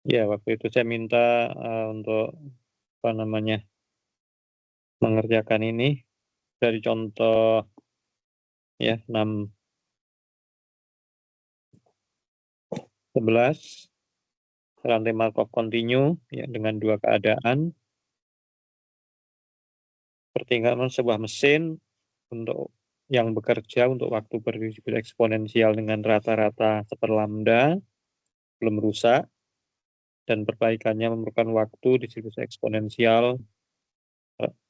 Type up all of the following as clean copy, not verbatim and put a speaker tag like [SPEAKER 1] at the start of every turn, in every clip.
[SPEAKER 1] Ya, waktu itu saya minta, untuk, apa namanya, mengerjakan ini dari contoh ya 6, 11 rantai Markov continue ya dengan 2 keadaan. Pertimbangan sebuah mesin untuk yang bekerja untuk waktu berdiskusi eksponensial dengan rata-rata seperlambda belum rusak dan perbaikannya memerlukan waktu distribusi eksponensial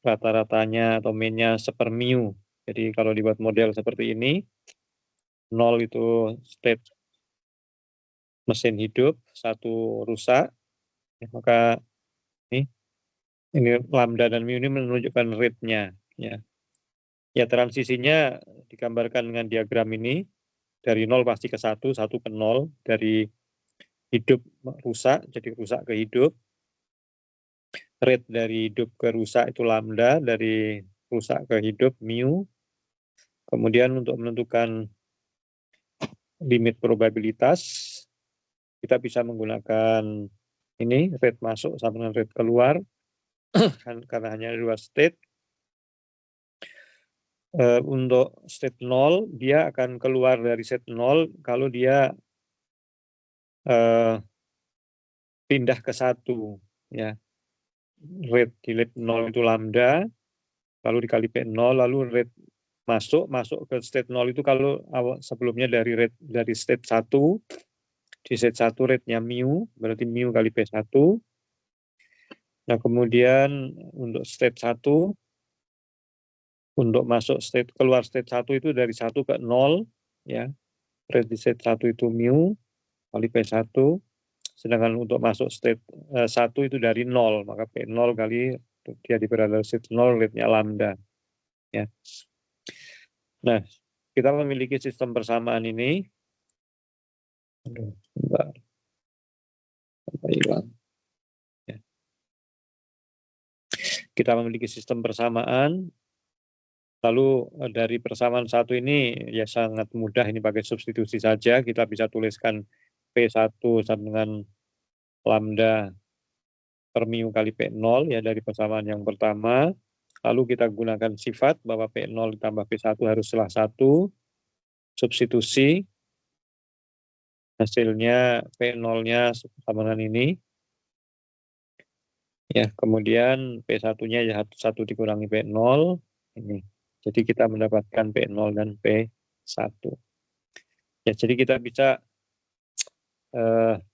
[SPEAKER 1] rata-ratanya atau mean-nya sepermu. Jadi kalau dibuat model seperti ini, 0 itu state mesin hidup, 1 rusak, ya, maka ini lambda dan mu ini menunjukkan rate-nya, ya. Ya, transisinya digambarkan dengan diagram ini, dari 0 pasti ke 1, 1 ke 0, dari hidup rusak, jadi rusak ke hidup. Rate dari hidup ke rusak itu lambda, dari rusak ke hidup mu. Kemudian untuk menentukan limit probabilitas, kita bisa menggunakan ini, rate masuk sama dengan rate keluar, karena hanya ada 2 state. Untuk state 0, dia akan keluar dari state 0 kalau dia pindah ke 1, ya. Rate di 0 itu lambda, lalu dikali P0, lalu rate masuk ke state 0 itu kalau sebelumnya dari state 1, di state 1 rate-nya mu, berarti mu kali P1. Nah, kemudian untuk state 1, untuk keluar state 1 itu dari 1 ke 0, ya. Rate di state 1 itu mu kali P1, sedangkan untuk masuk state 1 itu dari 0, maka P0 kali dia berada di state 0, rate-nya lambda, ya. Nah, kita memiliki sistem persamaan ini. Aduh, bentar. Sampai hilang. Ya. Kita memiliki sistem persamaan, lalu dari persamaan satu ini ya sangat mudah, ini pakai substitusi saja, kita bisa tuliskan P1 sama dengan lambda per mu kali P0 ya dari persamaan yang pertama. Lalu kita gunakan sifat bahwa P0 ditambah P1 haruslah 1, substitusi, hasilnya P0-nya sama dengan ini. Ya, kemudian P1-nya ya 1 dikurangi P0, ini. Jadi kita mendapatkan P0 dan P1. Ya, jadi kita bisa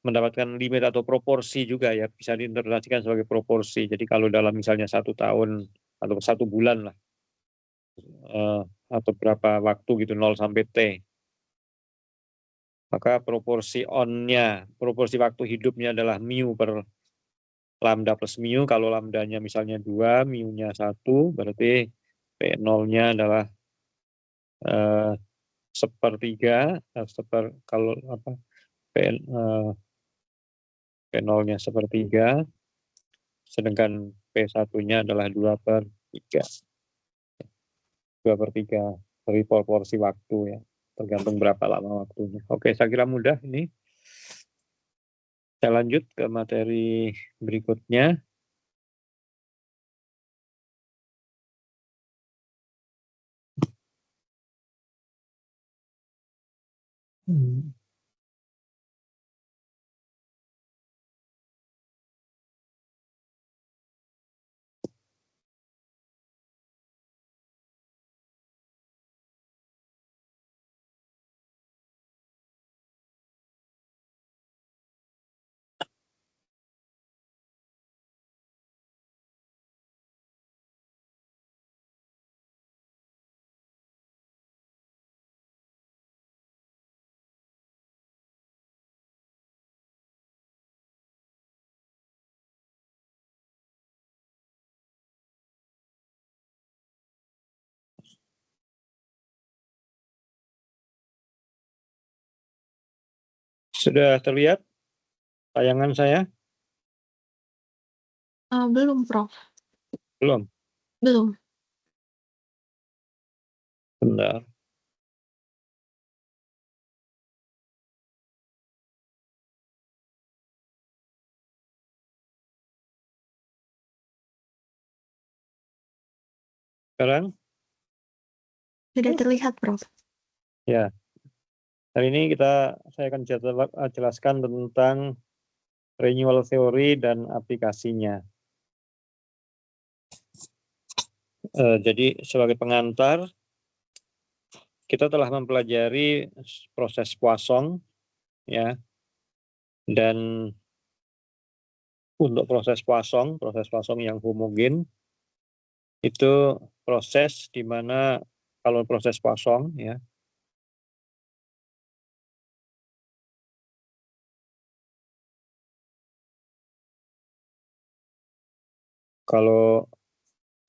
[SPEAKER 1] mendapatkan limit atau proporsi juga ya, bisa diinterpretasikan sebagai proporsi. Jadi kalau dalam misalnya 1 tahun atau 1 bulan lah, atau berapa waktu gitu 0 sampai T, maka proporsi on-nya, proporsi waktu hidupnya adalah mu per lambda plus mu. Kalau lambdanya misalnya 2, mu-nya 1, berarti P0-nya adalah sepertiga, kalau apa, P0-nya sepertiga, sedangkan P1-nya adalah 2/3. 2/3 dari proporsi waktu ya, tergantung berapa lama waktunya. Oke, saya kira mudah ini. Saya lanjut ke materi berikutnya. Sudah terlihat tayangan saya?
[SPEAKER 2] Belum, Prof.
[SPEAKER 1] Belum?
[SPEAKER 2] Belum.
[SPEAKER 1] Bentar. Sekarang?
[SPEAKER 2] Sudah terlihat, Prof.
[SPEAKER 1] Ya. Hari ini saya akan jelaskan tentang renewal theory dan aplikasinya. Jadi sebagai pengantar, kita telah mempelajari proses Poisson, ya, dan untuk proses Poisson yang homogen itu proses di mana kalau proses Poisson, ya, kalau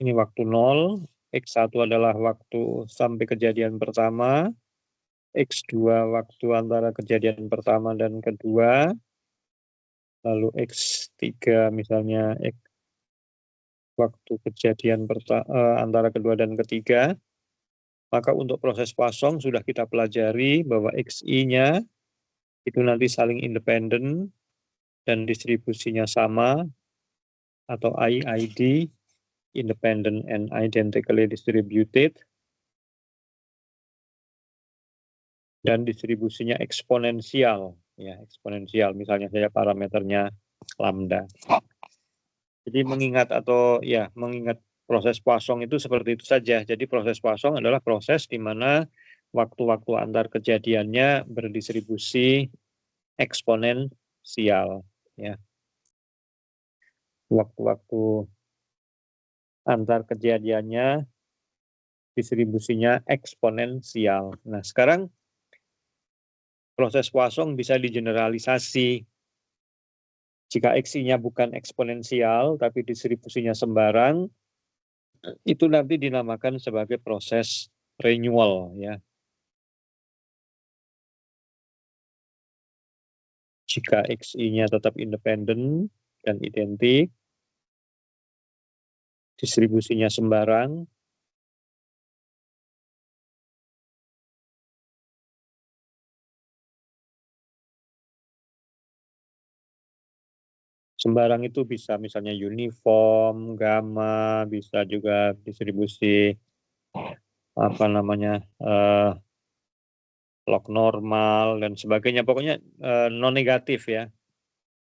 [SPEAKER 1] ini waktu 0, X1 adalah waktu sampai kejadian pertama, X2 waktu antara kejadian pertama dan kedua, lalu X3 misalnya waktu kejadian antara kedua dan ketiga. Maka untuk proses Poisson sudah kita pelajari bahwa XI-nya itu nanti saling independen dan distribusinya sama, atau IID, independent and identically distributed, dan distribusinya eksponensial, ya, eksponensial. Misalnya saya parameternya lambda. Jadi mengingat proses Poisson itu seperti itu saja. Jadi proses Poisson adalah proses di mana waktu-waktu antar kejadiannya berdistribusi eksponensial, ya. Waktu-waktu antar kejadiannya distribusinya eksponensial. Nah, sekarang proses Poisson bisa digeneralisasi. Jika X-nya bukan eksponensial tapi distribusinya sembarang, itu nanti dinamakan sebagai proses renewal, ya. Jika XI-nya tetap independen dan identik, distribusinya sembarang, sembarang itu bisa misalnya uniform, gamma, bisa juga distribusi log normal dan sebagainya. Pokoknya non negatif, ya.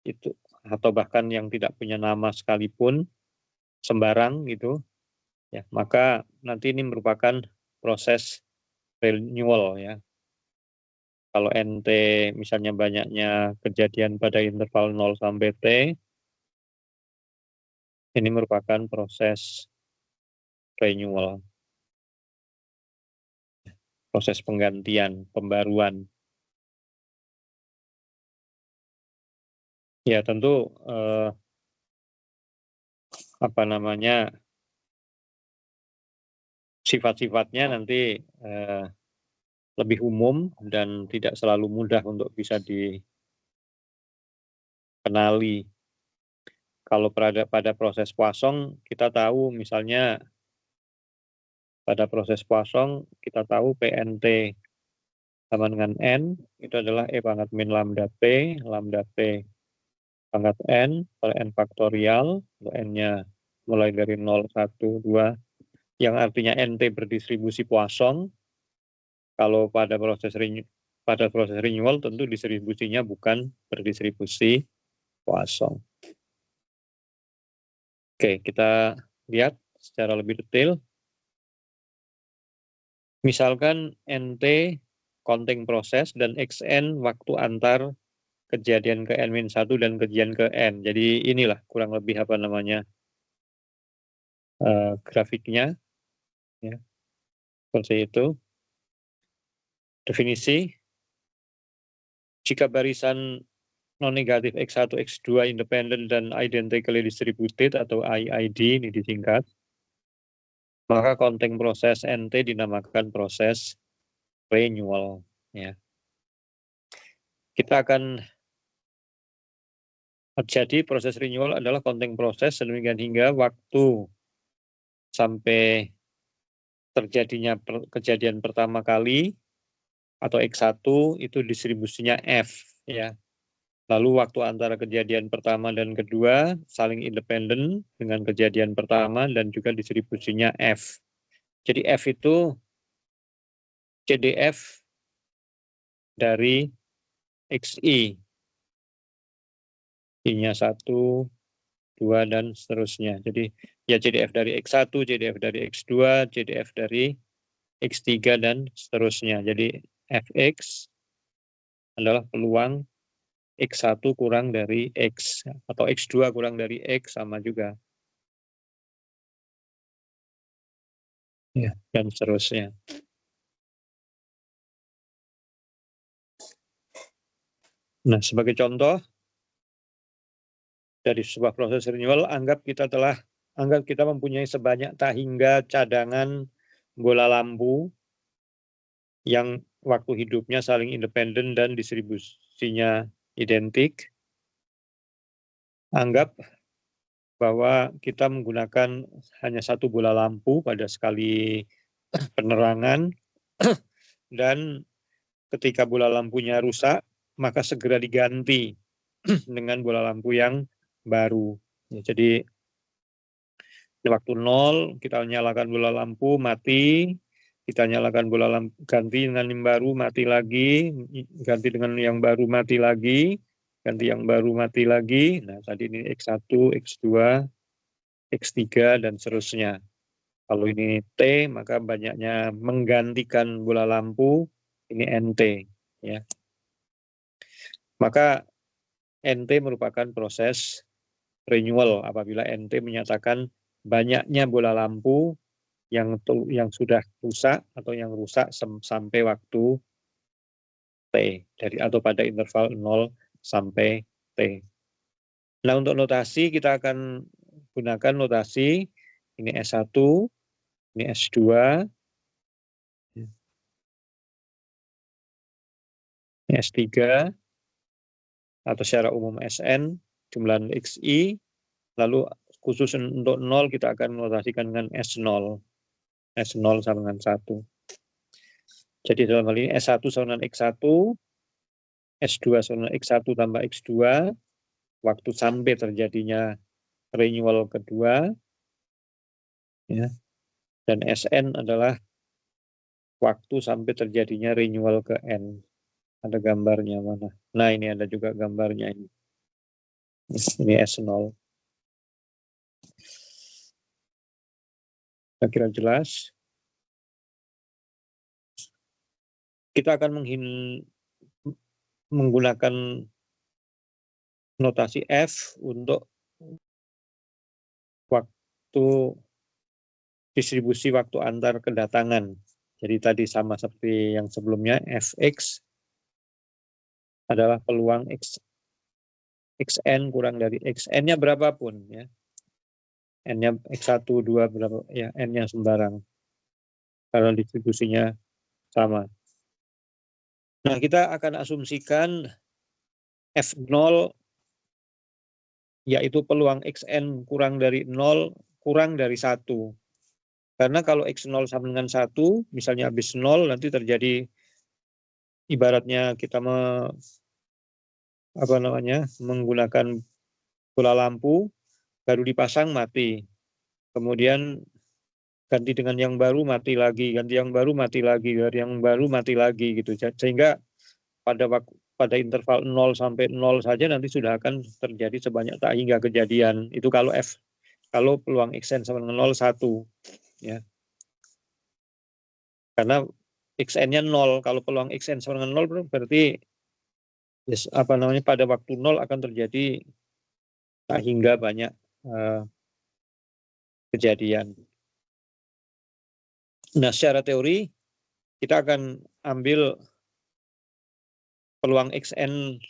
[SPEAKER 1] Itu atau bahkan yang tidak punya nama sekalipun, sembarang gitu, ya. Maka nanti ini merupakan proses renewal, ya. Kalau NT misalnya banyaknya kejadian pada interval 0 sampai T, ini merupakan proses renewal, proses penggantian, pembaruan. Ya tentu sifat-sifatnya nanti lebih umum dan tidak selalu mudah untuk bisa dikenali. Kalau pada proses Poisson kita tahu misalnya pada proses Poisson kita tahu PNT sama dengan N itu adalah E pangkat min lambda P pangkat N per N faktorial, N-nya mulai dari 0, 1, 2, yang artinya NT berdistribusi Poisson. Kalau pada proses renewal tentu distribusinya bukan berdistribusi Poisson. Oke, kita lihat secara lebih detail. Misalkan NT counting proses dan XN waktu antar kejadian ke N-1 dan kejadian ke N. Jadi inilah kurang lebih grafiknya, ya. Seperti itu. Definisi, jika barisan non-negatif X1, X2 independent dan identically distributed atau IID ini disingkat, maka counting proses NT dinamakan proses renewal, ya. Kita akan jadi proses renewal adalah counting proses sedemikian hingga waktu sampai terjadinya kejadian pertama kali atau X1 itu distribusinya F, ya. Lalu waktu antara kejadian pertama dan kedua saling independen dengan kejadian pertama dan juga distribusinya F. Jadi F itu CDF dari XI. I-nya 1, 2, dan seterusnya. Jadi ya CDF dari X1, CDF dari X2, CDF dari X3, dan seterusnya. Jadi Fx adalah peluang X1 kurang dari X, atau X2 kurang dari X, sama juga. Ya, dan seterusnya. Nah, sebagai contoh, dari sebuah proses renewal, anggap kita mempunyai sebanyak tak hingga cadangan bola lampu yang waktu hidupnya saling independen dan distribusinya identik. Anggap bahwa kita menggunakan hanya satu bola lampu pada sekali penerangan, dan ketika bola lampunya rusak, maka segera diganti dengan bola lampu yang baru. Ya, jadi waktu 0 kita nyalakan bola lampu, mati. Kita nyalakan bola lampu, ganti dengan yang baru, mati lagi. Ganti dengan yang baru, mati lagi. Ganti yang baru, mati lagi. Nah, tadi ini X1, X2, X3, dan seterusnya. Kalau ini T, maka banyaknya menggantikan bola lampu, ini NT. Ya. Maka NT merupakan proses renewal apabila NT menyatakan banyaknya bola lampu yang sudah rusak atau yang rusak sampai waktu T, atau pada interval 0 sampai T. Nah, untuk notasi kita akan gunakan notasi ini S1, ini S2, ini S3, atau secara umum SN, jumlah XI, lalu khusus untuk 0 kita akan notasikan dengan S0. S0 sama dengan 1. Jadi dalam hal ini S1 sama dengan X1, S2 sama dengan X1 tambah X2, waktu sampai terjadinya renewal kedua, ya, dan Sn adalah waktu sampai terjadinya renewal ke N. Ada gambarnya mana? Nah, ini ada juga gambarnya ini. Ini S0. Saya kira jelas. Kita akan menggunakan notasi F untuk waktu distribusi waktu antar kedatangan. Jadi tadi sama seperti yang sebelumnya, Fx adalah peluang Xn kurang dari Xn-nya berapapun, ya. N-nya X1, 2, berapa, ya, N-nya sembarang. Karena distribusinya sama. Nah, kita akan asumsikan F0 yaitu peluang Xn kurang dari 0 kurang dari 1. Karena kalau X0 sama dengan 1, misalnya habis 0, nanti terjadi ibaratnya kita menggunakan bola lampu, baru dipasang mati. Kemudian ganti dengan yang baru mati lagi, ganti yang baru mati lagi, dari yang baru mati lagi gitu. Sehingga pada interval 0 sampai 0 saja nanti sudah akan terjadi sebanyak tak hingga kejadian. Itu kalau peluang Xn sama dengan 0, 1. Ya. Karena Xn-nya 0, kalau peluang Xn sama dengan 0 berarti pada waktu 0 akan terjadi tak hingga banyak kejadian. Nah, secara teori kita akan ambil peluang Xn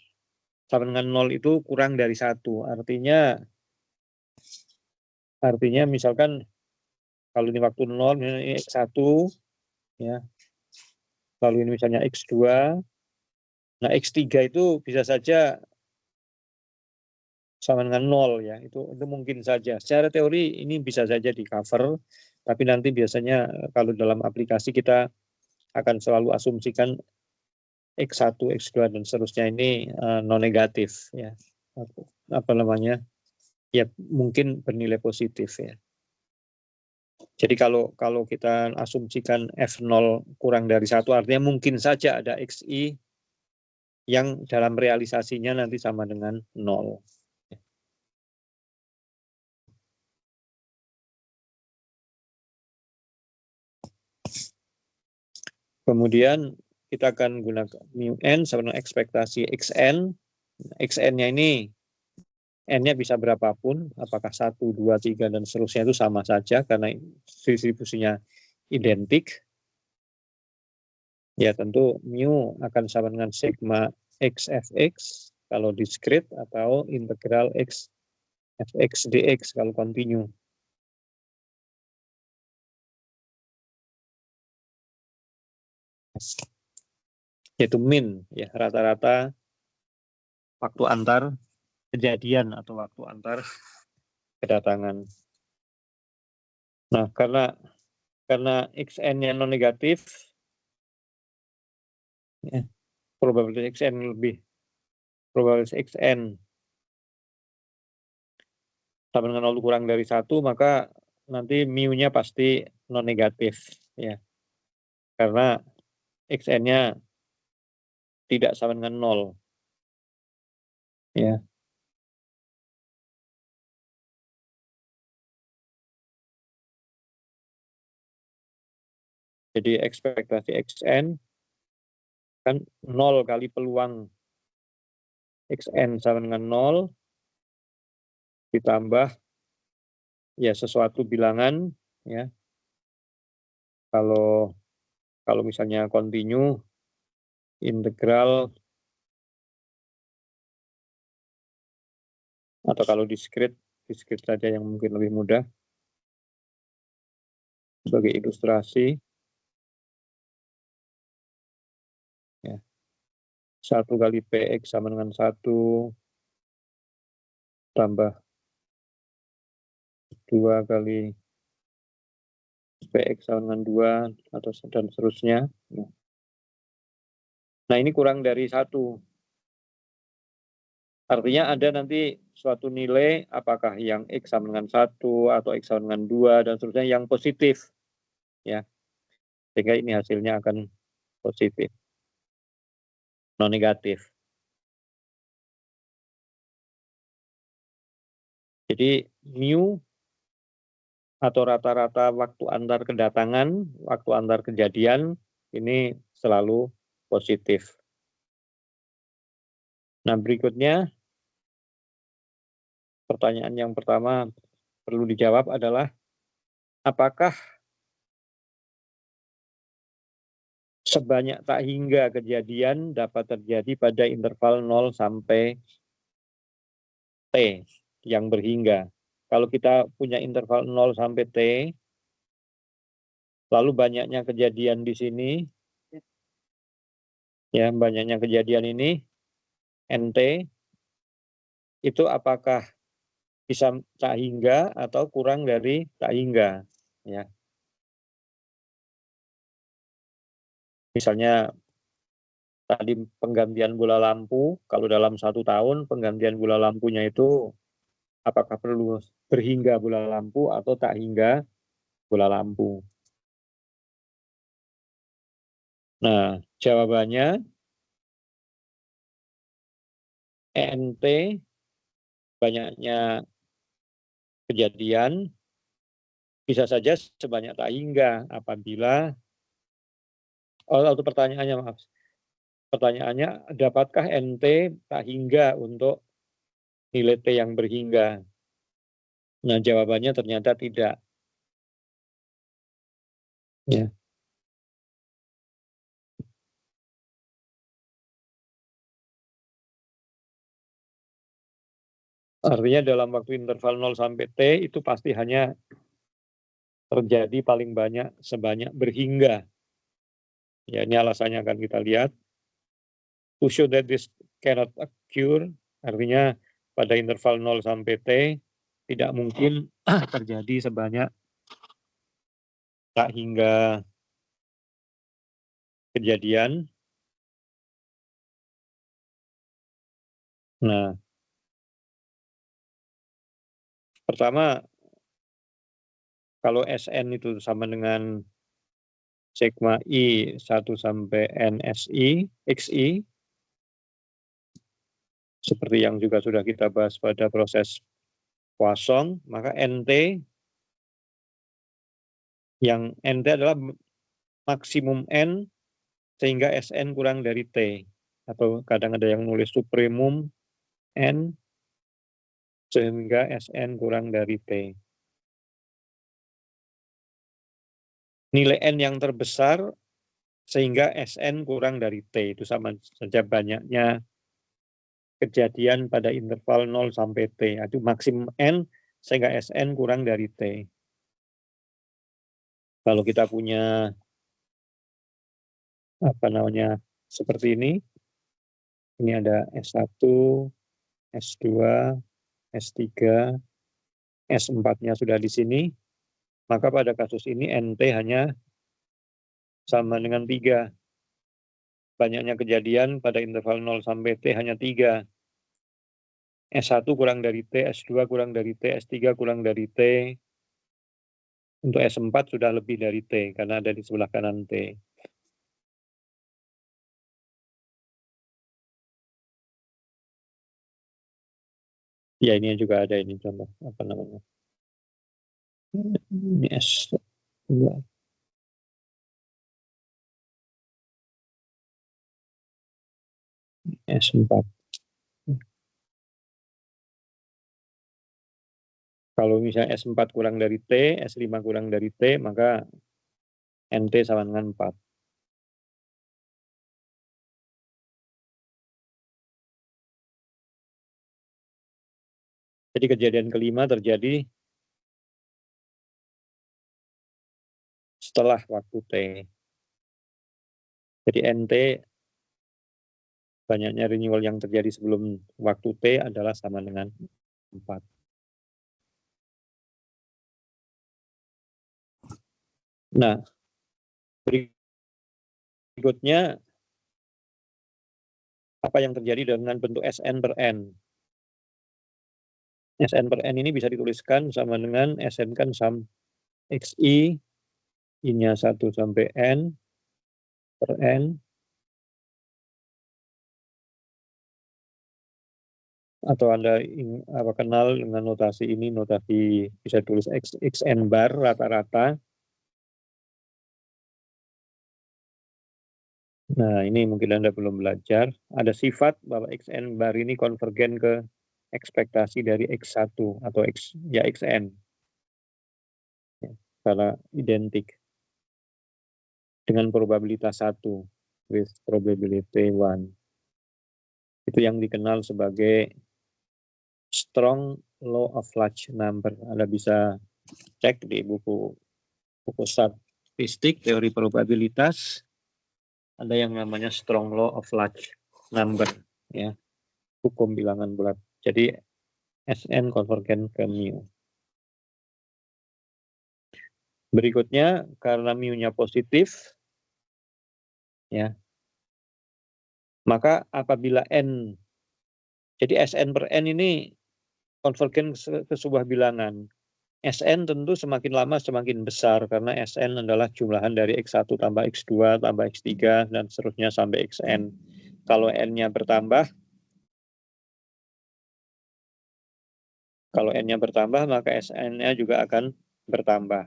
[SPEAKER 1] sama dengan 0 itu kurang dari 1. Artinya misalkan kalau ini waktu 0, ini X1, ya. Lalu ini misalnya X2. Nah, X3 itu bisa saja sama dengan 0, ya. Itu mungkin saja. Secara teori ini bisa saja di cover, tapi nanti biasanya kalau dalam aplikasi kita akan selalu asumsikan X1, X2, dan seterusnya ini non negatif, ya. Ya, mungkin bernilai positif, ya. Jadi kalau kita asumsikan F0 kurang dari 1, artinya mungkin saja ada XI yang dalam realisasinya nanti sama dengan 0. Kemudian kita akan gunakan mu n sama dengan ekspektasi xn. Xn-nya ini n-nya bisa berapapun, apakah 1, 2, 3, dan seterusnya itu sama saja karena distribusinya identik. Ya tentu mu akan sama dengan sigma xfx kalau diskrit atau integral x fx dx kalau kontinu. Yaitu min, ya rata-rata waktu antar kejadian atau waktu antar kedatangan. Nah, karena xn-nya non negatif, ya, probabilitas xn lebih probabilitas xn sama dengan 0 kurang dari 1, maka nanti mu-nya pasti non negatif, ya, karena xn-nya tidak sama dengan 0, ya. Jadi ekspektasi xn kan 0 kali peluang xn sama dengan 0 ditambah ya sesuatu bilangan, ya. Kalau misalnya kontinu, integral, atau kalau diskrit saja yang mungkin lebih mudah sebagai ilustrasi, ya. 1 kali px sama dengan 1 tambah 2 kali px sama dengan 2 atau dan seterusnya. Nah, ini kurang dari 1. Artinya ada nanti suatu nilai apakah yang x sama dengan 1 atau x sama dengan 2 dan seterusnya yang positif, ya. Sehingga ini hasilnya akan positif, non negatif. Jadi mu atau rata-rata waktu antar kedatangan, waktu antar kejadian ini selalu positif. Nah, berikutnya pertanyaan yang pertama perlu dijawab adalah apakah sebanyak tak hingga kejadian dapat terjadi pada interval 0 sampai T yang berhingga. Kalau kita punya interval 0 sampai T, lalu banyaknya kejadian di sini, ya banyaknya kejadian ini, NT, itu apakah bisa tak hingga atau kurang dari tak hingga, ya. Misalnya tadi penggantian bola lampu, kalau dalam 1 tahun penggantian bola lampunya itu apakah perlu berhingga bola lampu atau tak hingga bola lampu. Nah, jawabannya NT banyaknya kejadian bisa saja sebanyak tak hingga apabila itu pertanyaannya, maaf. Pertanyaannya, dapatkah NT tak hingga untuk nilai T yang berhingga? Nah, jawabannya ternyata tidak. Ya. Artinya dalam waktu interval 0 sampai T itu pasti hanya terjadi paling banyak sebanyak berhingga. Ya, ini alasannya akan kita lihat. To show that this cannot occur, artinya pada interval 0 sampai T tidak mungkin terjadi sebanyak tak hingga kejadian. Nah, pertama, kalau Sn itu sama dengan sigma I 1 sampai NSI, XI, seperti yang juga sudah kita bahas pada proses Poisson, maka NT, yang NT adalah maksimum N sehingga Sn kurang dari T. Atau kadang ada yang nulis supremum N sehingga Sn kurang dari T. Nilai N yang terbesar sehingga Sn kurang dari T, itu sama saja banyaknya kejadian pada interval 0 sampai T. Itu maksimum N sehingga Sn kurang dari T. Kalau kita punya seperti ini ada S1, S2, S3, S4-nya sudah di sini, maka pada kasus ini NT hanya sama dengan 3. Banyaknya kejadian pada interval 0 sampai T hanya 3. S1 kurang dari T, S2 kurang dari T, S3 kurang dari T. Untuk S4 sudah lebih dari T, karena ada di sebelah kanan T. Ya, ini juga ada ini contoh, Ini S2. S4. Kalau misalnya S4 kurang dari T, S5 kurang dari T, maka NT sama dengan 4. Jadi kejadian kelima terjadi setelah waktu T. Jadi NT, banyaknya renewal yang terjadi sebelum waktu T adalah sama dengan 4. Nah, berikutnya apa yang terjadi dengan bentuk Sn per N. Sn per N ini bisa dituliskan sama dengan Sn kan sum XI, I-nya 1 sampai N per N, atau Anda kenal dengan notasi ini, notasi bisa tulis XN bar rata-rata. Nah, ini mungkin Anda belum belajar. Ada sifat bahwa XN bar ini konvergen ke ekspektasi dari X1 atau XN. Ya, secara identik dengan probabilitas 1 with probability 1. Itu yang dikenal sebagai strong law of large number. Anda bisa cek di buku statistik, teori probabilitas, ada yang namanya strong law of large number, ya, hukum bilangan bulat. Jadi Sn konvergen ke mu. Berikutnya, karena mu-nya positif, ya, maka apabila N, jadi Sn per N ini konvergen ke sebuah bilangan. Sn tentu semakin lama semakin besar, karena Sn adalah jumlahan dari X1 tambah X2 tambah X3 dan seterusnya sampai Xn. Kalau N-nya bertambah, maka Sn-nya juga akan bertambah.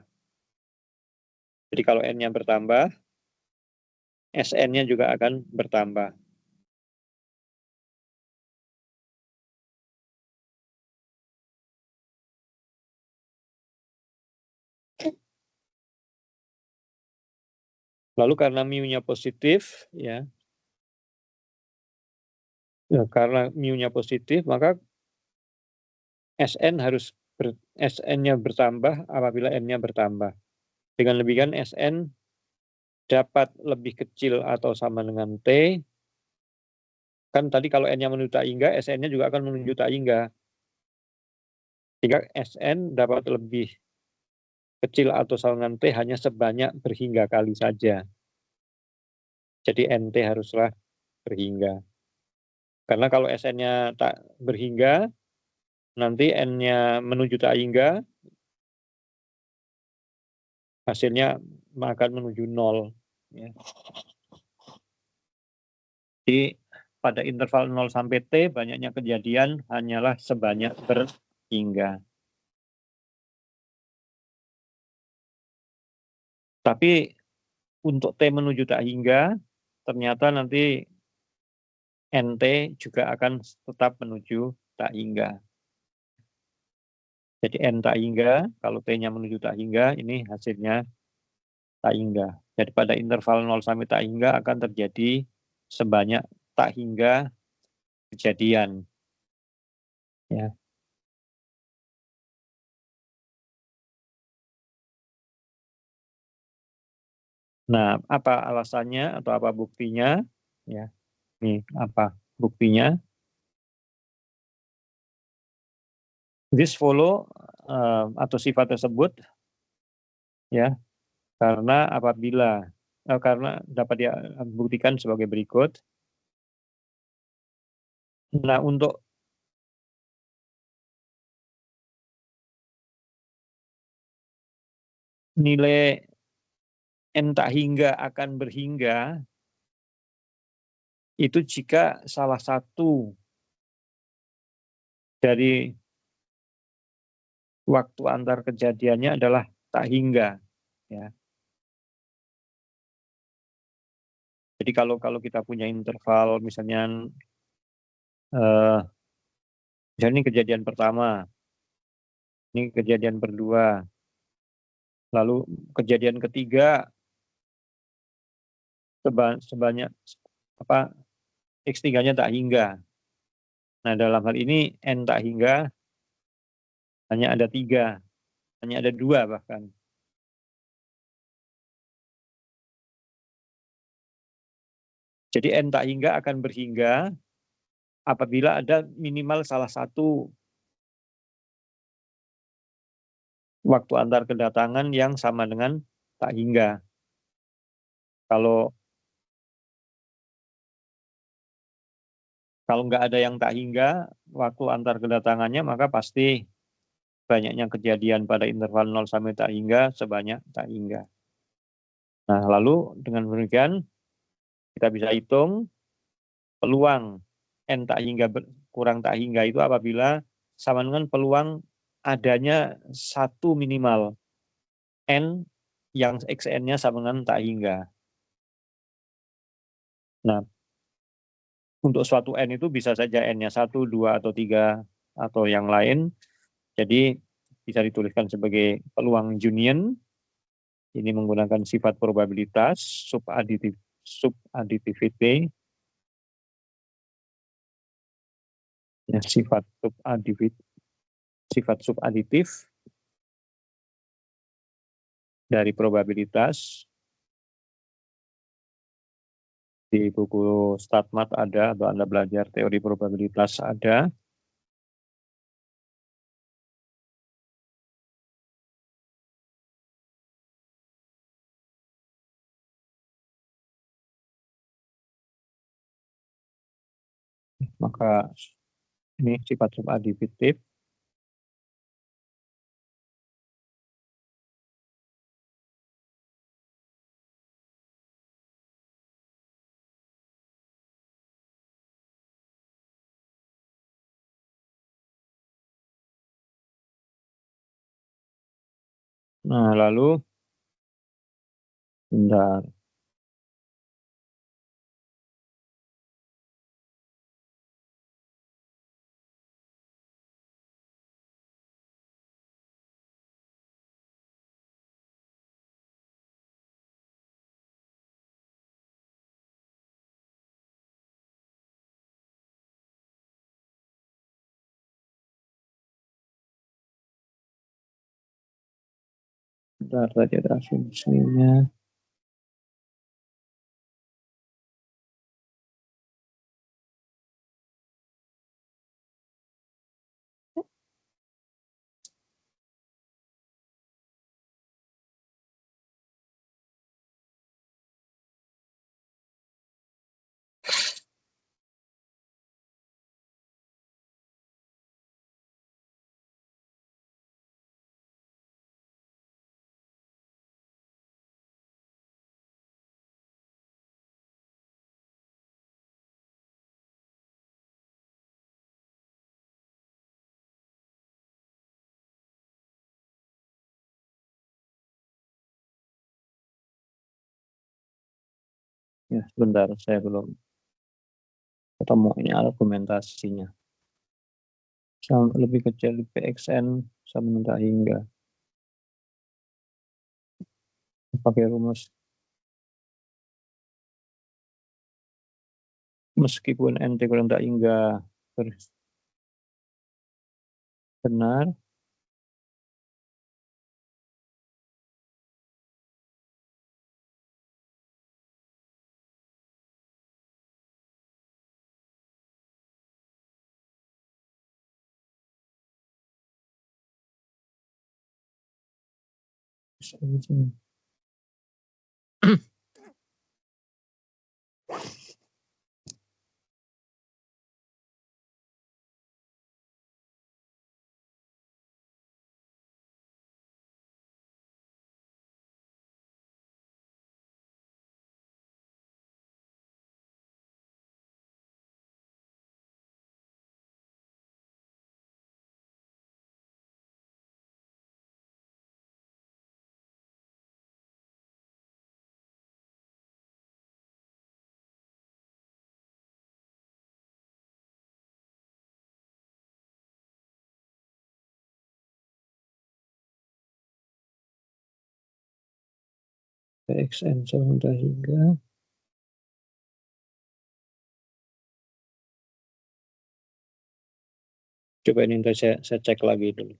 [SPEAKER 1] Jadi kalau N-nya bertambah, Sn-nya juga akan bertambah. Lalu karena mu-nya positif, ya, karena mu-nya positif, maka Sn-nya bertambah apabila N-nya bertambah. Dengan demikian Sn dapat lebih kecil atau sama dengan T. Kan tadi kalau N-nya menuju tak hingga, Sn-nya juga akan menuju tak hingga. Sehingga Sn dapat lebih kecil atau sama dengan T hanya sebanyak berhingga kali saja. Jadi NT haruslah berhingga. Karena kalau Sn-nya tak berhingga, nanti N-nya menuju tak hingga, hasilnya akan menuju 0. Ya. Jadi pada interval 0 sampai T banyaknya kejadian hanyalah sebanyak berhingga. Tapi untuk T menuju tak hingga, ternyata nanti NT juga akan tetap menuju tak hingga. Jadi N tak hingga, kalau T-nya menuju tak hingga, ini hasilnya tak hingga. Jadi pada interval 0 sampai tak hingga akan terjadi sebanyak tak hingga kejadian. Ya. Nah, apa alasannya atau apa buktinya? Ya, ini apa buktinya? This follow atau sifat tersebut, ya, karena dapat dibuktikan sebagai berikut. Nah, untuk nilai N tak hingga akan berhingga itu jika salah satu dari waktu antar kejadiannya adalah tak hingga. Ya. Jadi kalau kita punya interval misalnya ini kejadian pertama, ini kejadian kedua, lalu kejadian ketiga sebanyak apa X3-nya tak hingga. Nah, dalam hal ini N tak hingga hanya ada 3, hanya ada 2 bahkan. Jadi N tak hingga akan berhingga apabila ada minimal salah satu waktu antar kedatangan yang sama dengan tak hingga. Kalau nggak ada yang tak hingga waktu antar kedatangannya, maka pasti banyaknya kejadian pada interval 0 sampai tak hingga sebanyak tak hingga. Nah, lalu dengan demikian kita bisa hitung peluang N tak hingga kurang tak hingga itu apabila sama dengan peluang adanya satu minimal N yang XN-nya sama dengan tak hingga. Nah, untuk suatu N itu bisa saja N-nya 1, 2, atau 3, atau yang lain. Jadi bisa dituliskan sebagai peluang Jungian. Ini menggunakan sifat probabilitas, subaditivity, ya, sifat subaditif dari probabilitas. Di buku StatMat ada, atau Anda belajar teori probabilitas ada. Maka ini sifat subaditif. Nah, lalu bentar. Bentar saja ada asumsinya. Ya, sebentar, saya belum ketemu ini argumentasinya. Lebih kecil PXN sama tak hingga. Pakai rumus. Meskipun NT kurang tak hingga benar, PXN sama tak hingga. Coba ini saya cek lagi dulu.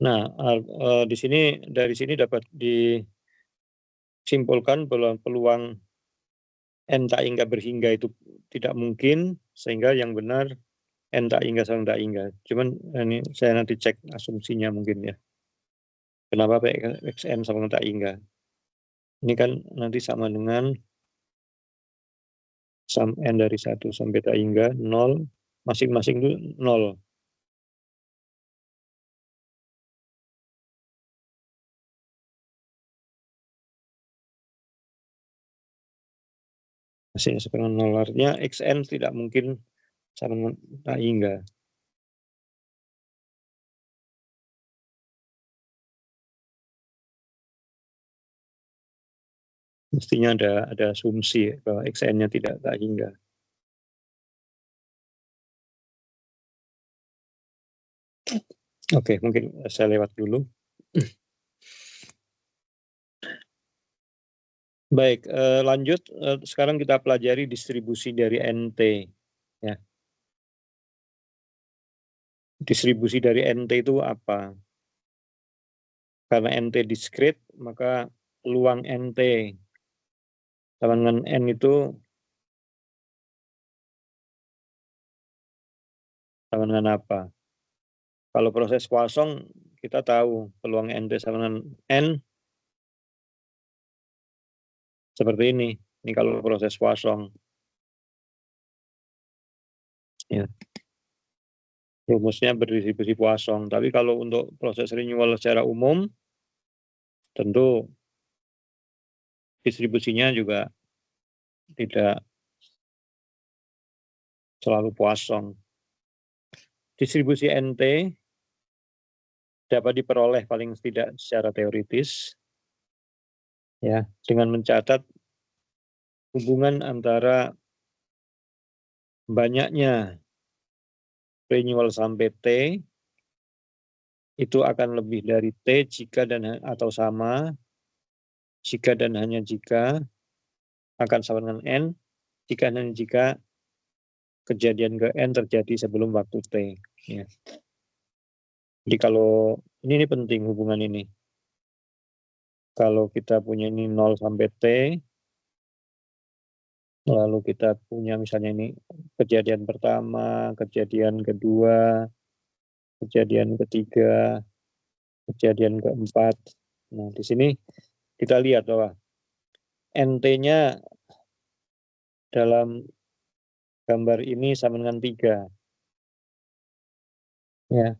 [SPEAKER 1] Nah, di sini dari sini dapat disimpulkan bahwa peluang N tak hingga berhingga itu tidak mungkin, sehingga yang benar N tak hingga sama tak hingga. Cuman ini saya nanti cek asumsinya mungkin ya. Kenapa PXN sama tak hingga? Ini kan nanti sama dengan sum N dari 1 sampai tak hingga 0, masing-masing itu 0. Masih setengah 0, artinya XN tidak mungkin sama dengan tak hingga. Mestinya ada asumsi bahwa XN-nya tidak tak hingga. Oke, mungkin saya lewat dulu. Baik, lanjut. Sekarang kita pelajari distribusi dari NT. Ya. Distribusi dari NT itu apa? Karena NT diskrit, maka peluang NT sama dengan N itu sama dengan apa? Kalau proses Poisson, kita tahu peluang NT sama dengan N seperti ini. Ini kalau proses Poisson. Ya. Rumusnya berdistribusi Poisson. Tapi kalau untuk proses renewal secara umum, tentu distribusinya juga tidak selalu Poisson. Distribusi NT dapat diperoleh paling tidak secara teoritis, ya, dengan mencatat hubungan antara banyaknya renewal sampai T itu akan lebih dari T jika dan atau sama, jika dan hanya jika akan sama dengan N, jika dan jika kejadian ke N terjadi sebelum waktu T. Ya. Jadi kalau ini penting hubungan ini. Kalau kita punya ini 0 sampai T, lalu kita punya misalnya ini kejadian pertama, kejadian kedua, kejadian ketiga, kejadian keempat. Nah, di sini kita lihat bahwa NT-nya dalam gambar ini sama dengan 3. Ya.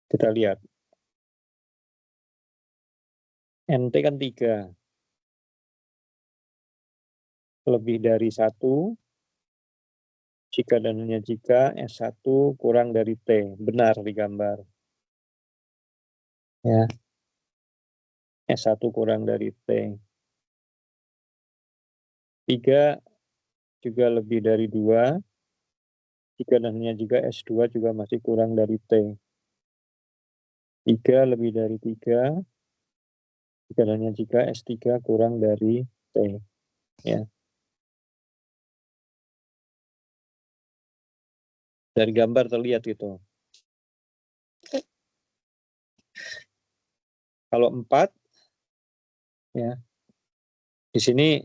[SPEAKER 1] Kita lihat. NT kan 3. Lebih dari 1, jika dan hanya jika S1 kurang dari T. Benar di gambar. Ya. S1 kurang dari T. 3 juga lebih dari 2. Jika dan hanya jika S2 juga masih kurang dari T. 3 lebih dari 3. Jika dan hanya jika S3 kurang dari T. Ya. Dari gambar terlihat itu. Kalau 4, ya, di sini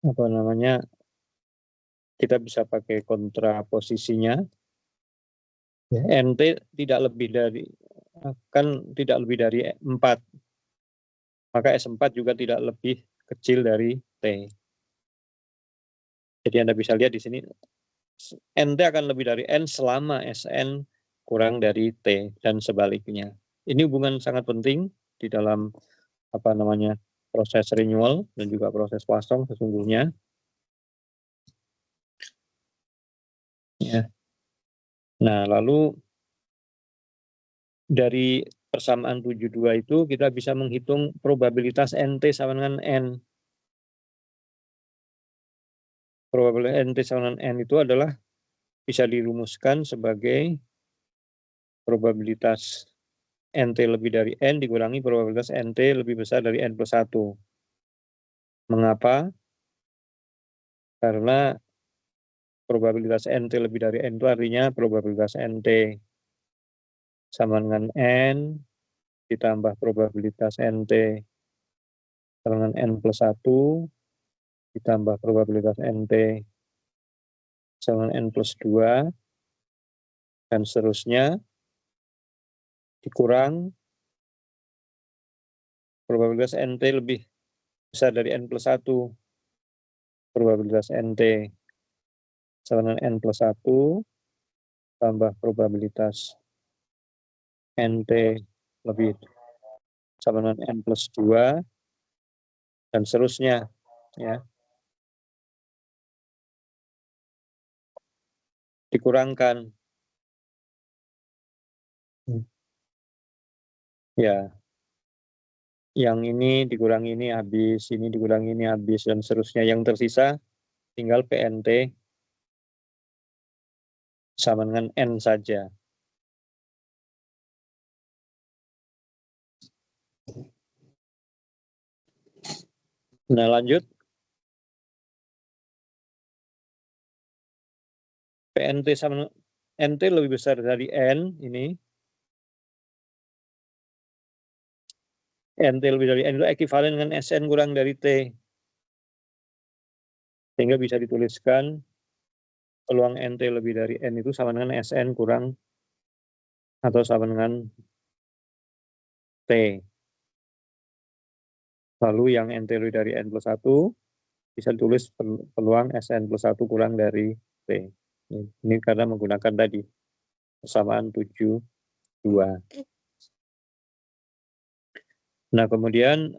[SPEAKER 1] apa namanya, kita bisa pakai kontraposisinya. Ya, NT tidak lebih dari, kan tidak lebih dari 4. Maka S4 juga tidak lebih kecil dari T. Jadi Anda bisa lihat di sini, NT akan lebih dari N selama SN kurang dari T dan sebaliknya. Ini hubungan sangat penting di dalam apa namanya proses renewal dan juga proses Poisson sesungguhnya. Ya. Nah, lalu dari persamaan 72 itu kita bisa menghitung probabilitas NT sama dengan N. Probabilitas NT sama dengan N itu adalah bisa dirumuskan sebagai probabilitas NT lebih dari N dikurangi probabilitas NT lebih besar dari N+1. Mengapa? Karena probabilitas NT lebih dari N itu artinya probabilitas NT sama dengan N ditambah probabilitas NT sama dengan N+1 ditambah probabilitas NT sama dengan N+2 dan seterusnya dikurang probabilitas NT lebih besar dari N+1, probabilitas NT sama dengan N+1 tambah probabilitas NT lebih sama dengan N+2 dan seterusnya, ya, dikurangkan. Ya, yang ini dikurangi ini habis, ini dikurangi ini habis, dan seterusnya. Yang tersisa tinggal PNT sama dengan N saja. Nah, lanjut. PNT sama NT lebih besar dari N ini. NT lebih dari N itu ekivalen dengan SN kurang dari T. Sehingga bisa dituliskan peluang NT lebih dari N itu sama dengan SN kurang atau sama dengan T. Lalu yang NT lebih dari N+1 bisa ditulis peluang SN+1 kurang dari T. Ini karena menggunakan tadi persamaan 72. Nah, kemudian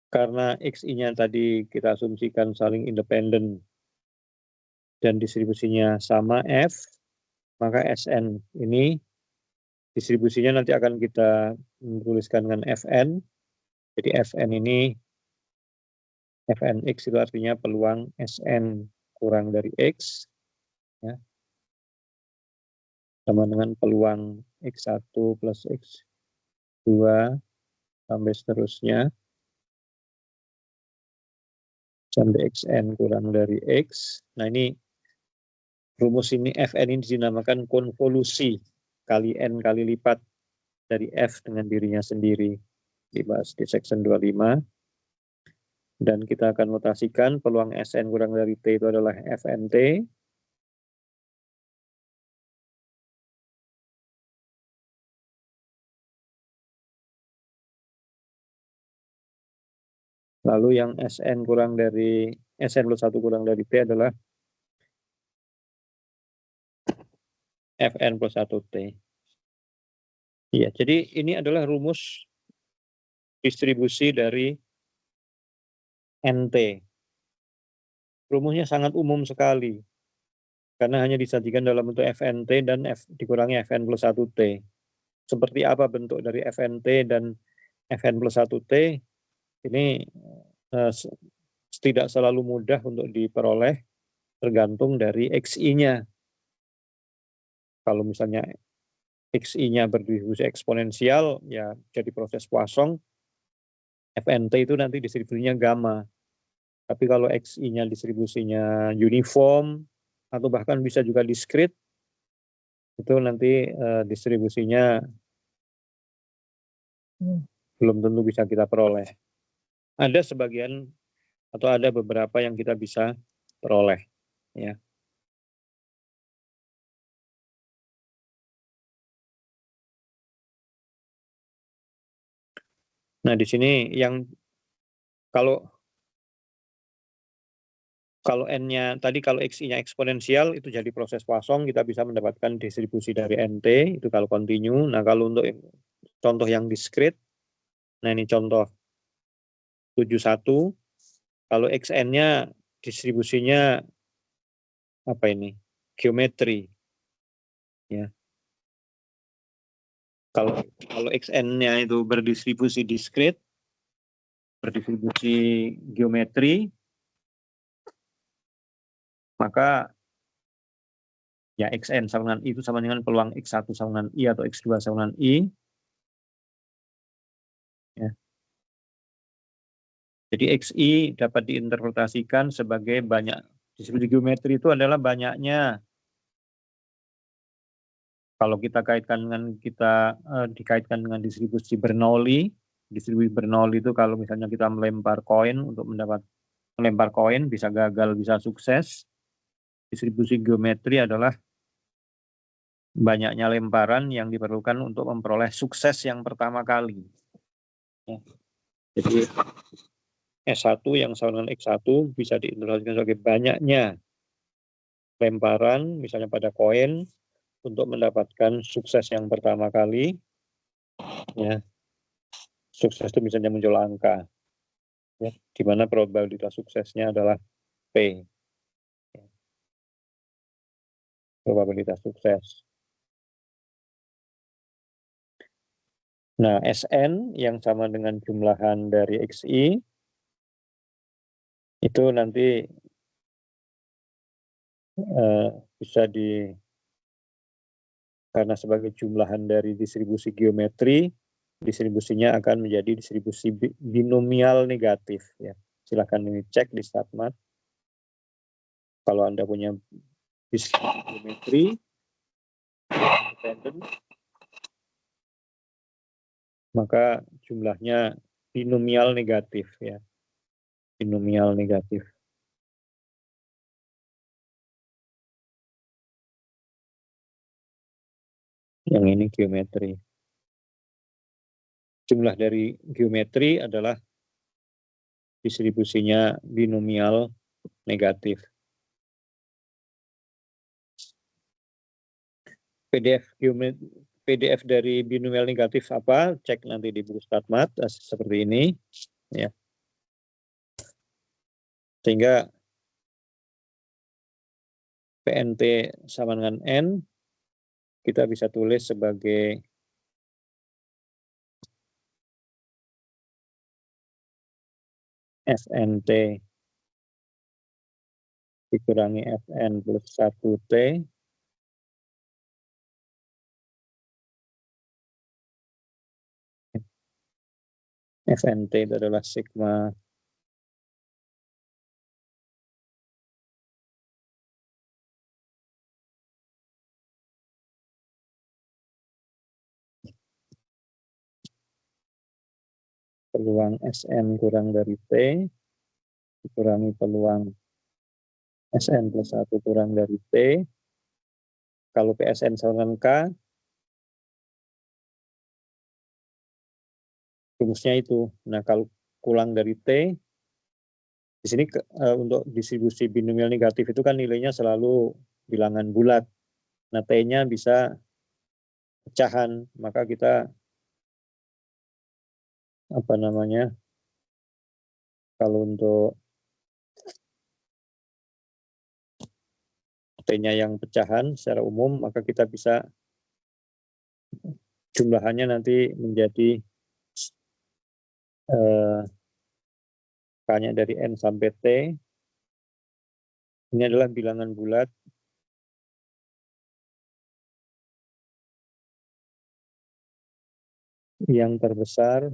[SPEAKER 1] karena XI-nya tadi kita asumsikan saling independen dan distribusinya sama F, maka SN ini distribusinya nanti akan kita tuliskan dengan Fn. Jadi Fn ini, Fnx itu artinya peluang Sn kurang dari X, ya, sama dengan peluang X1 plus X2 sampai seterusnya, sampai Xn kurang dari X. Nah, ini rumus ini Fn ini dinamakan konvolusi kali N kali lipat dari F dengan dirinya sendiri. Dibahas di section 25. Dan kita akan notasikan peluang Sn kurang dari T itu adalah Fnt. Lalu yang Sn plus 1 kurang dari T adalah Fn plus 1T. Ya, jadi ini adalah rumus distribusi dari NT. Rumusnya sangat umum sekali. karena hanya disajikan dalam bentuk FNT dan dikurangi Fn plus 1T. Seperti apa bentuk dari FNT dan Fn plus 1T, ini tidak selalu mudah untuk diperoleh, tergantung dari XI-nya. Kalau misalnya XI-nya berdistribusi eksponensial, ya jadi proses Poisson, FNT itu nanti distribusinya gamma. Tapi kalau XI-nya distribusinya uniform, atau bahkan bisa juga diskrit, itu nanti distribusinya belum tentu bisa kita peroleh. Ada sebagian atau ada beberapa yang kita bisa peroleh, ya. Nah, di sini yang kalau N-nya tadi, kalau XI-nya eksponensial itu jadi proses Poisson, kita bisa mendapatkan distribusi dari NT, itu kalau continue. Nah, kalau untuk contoh yang diskrit, nah ini contoh 71, kalau XN-nya distribusinya apa ini? Geometri. Ya. Kalau XN-nya itu berdistribusi diskrit, berdistribusi geometri, maka ya XN sama dengan I itu sama dengan peluang X1 sama dengan I atau X2 sama dengan I. Ya. Jadi XI dapat diinterpretasikan sebagai banyak, distribusi geometri itu adalah banyaknya. Kalau kita kaitkan dengan dikaitkan dengan distribusi Bernoulli itu kalau misalnya kita melempar koin untuk melempar koin bisa gagal bisa sukses. Distribusi geometri adalah banyaknya lemparan yang diperlukan untuk memperoleh sukses yang pertama kali. Ya. Jadi S1 yang sama dengan X1 bisa diinterpretasikan sebagai banyaknya lemparan misalnya pada koin untuk mendapatkan sukses yang pertama kali. Ya. Sukses itu misalnya muncul angka, ya, di mana probabilitas suksesnya adalah P. Ya. Probabilitas sukses. Nah, Sn yang sama dengan jumlahan dari XI itu nanti bisa karena sebagai jumlahan dari distribusi geometri, distribusinya akan menjadi distribusi binomial negatif. Ya. Silahkan ini cek di StatMat. Kalau Anda punya distribusi geometri independen, maka jumlahnya binomial negatif, ya. Binomial negatif. Yang ini geometri. Jumlah dari geometri adalah distribusinya binomial negatif. PDF dari binomial negatif apa? Cek nanti di buku StatMat seperti ini, ya. Sehingga PNT sama dengan N kita bisa tulis sebagai FNT dikurangi Fn plus 1T FNT itu adalah sigma peluang Sn kurang dari T dikurangi peluang Sn plus 1 kurang dari T. Kalau PSN sama dengan K, rumusnya itu. Nah, kalau kurang dari T, di sini untuk distribusi binomial negatif itu kan nilainya selalu bilangan bulat. Nah, T-nya bisa pecahan, maka kita apa namanya? Kalau untuk T-nya yang pecahan secara umum, maka kita bisa jumlahannya nanti menjadi K-nya dari N sampai T. Ini adalah bilangan bulat yang terbesar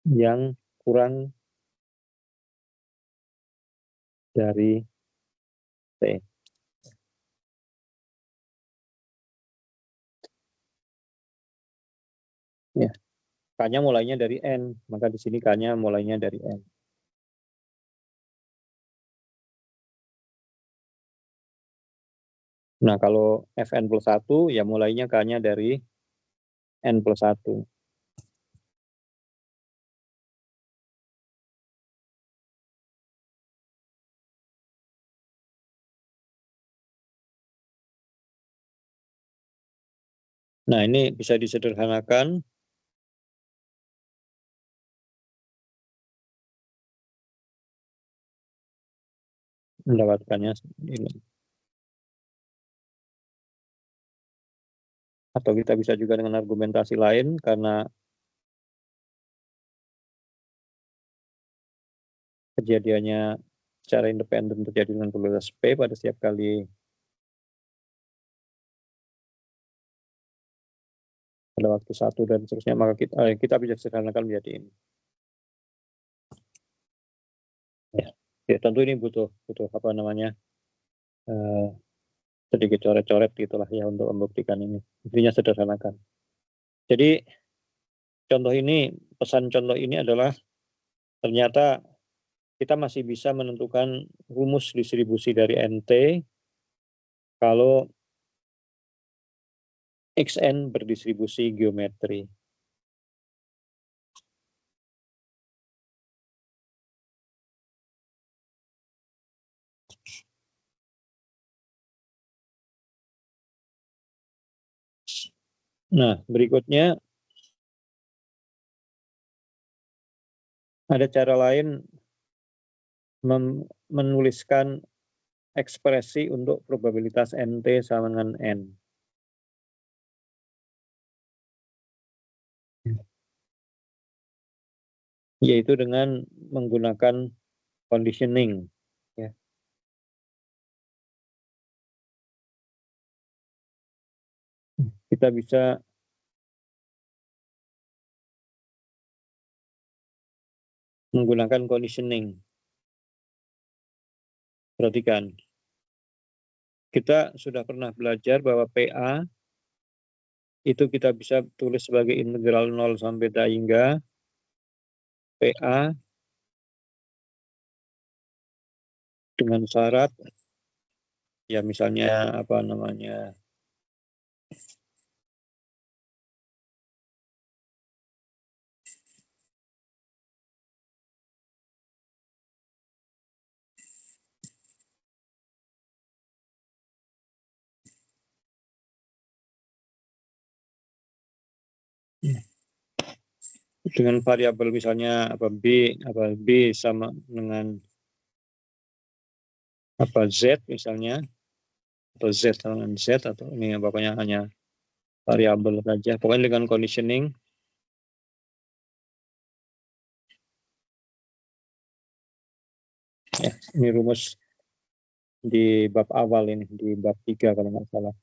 [SPEAKER 1] yang kurang dari T. Ya, K-nya mulainya dari N, maka di sini K-nya mulainya dari N. Nah, kalau Fn plus 1, ya mulainya K-nya dari N plus 1. Nah, ini bisa disederhanakan. Mendapatkannya ini. Atau kita bisa juga dengan argumentasi lain, karena kejadiannya secara independen terjadi dengan probabilitas P pada setiap kali pada waktu 1 dan seterusnya, maka kita bisa sederhanakan menjadi ini. Ya, tentu ini butuh apa namanya, sedikit coret-coret gitulah ya untuk membuktikan ini. Intinya sederhanakan. Jadi pesan contoh ini adalah ternyata kita masih bisa menentukan rumus distribusi dari NT kalau Xn berdistribusi geometri. Nah, berikutnya ada cara lain menuliskan ekspresi untuk probabilitas NT sama dengan N. Yaitu dengan menggunakan conditioning. Ya. Kita bisa menggunakan conditioning. Perhatikan, kita sudah pernah belajar bahwa PA itu kita bisa tulis sebagai integral 0 sampai beta hingga PA dengan syarat, ya misalnya apa namanya, dengan variabel misalnya B sama dengan apa Z misalnya, atau Z sama dengan Z, atau ini pokoknya hanya variabel saja. Pokoknya dengan conditioning ya, ini rumus di bab awal ini, di bab 3 kalau nggak salah.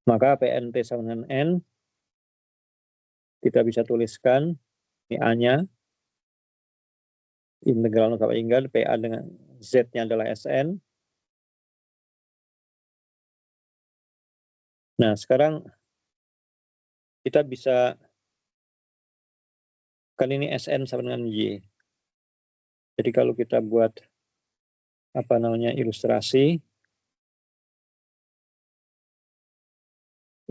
[SPEAKER 1] Maka PNT sama dengan N kita bisa tuliskan ini A-nya integral 0 sampai hingga PA dengan Z-nya adalah SN. Nah, sekarang kita bisa, kan ini SN sama dengan Y. Jadi kalau kita buat apa namanya ilustrasi,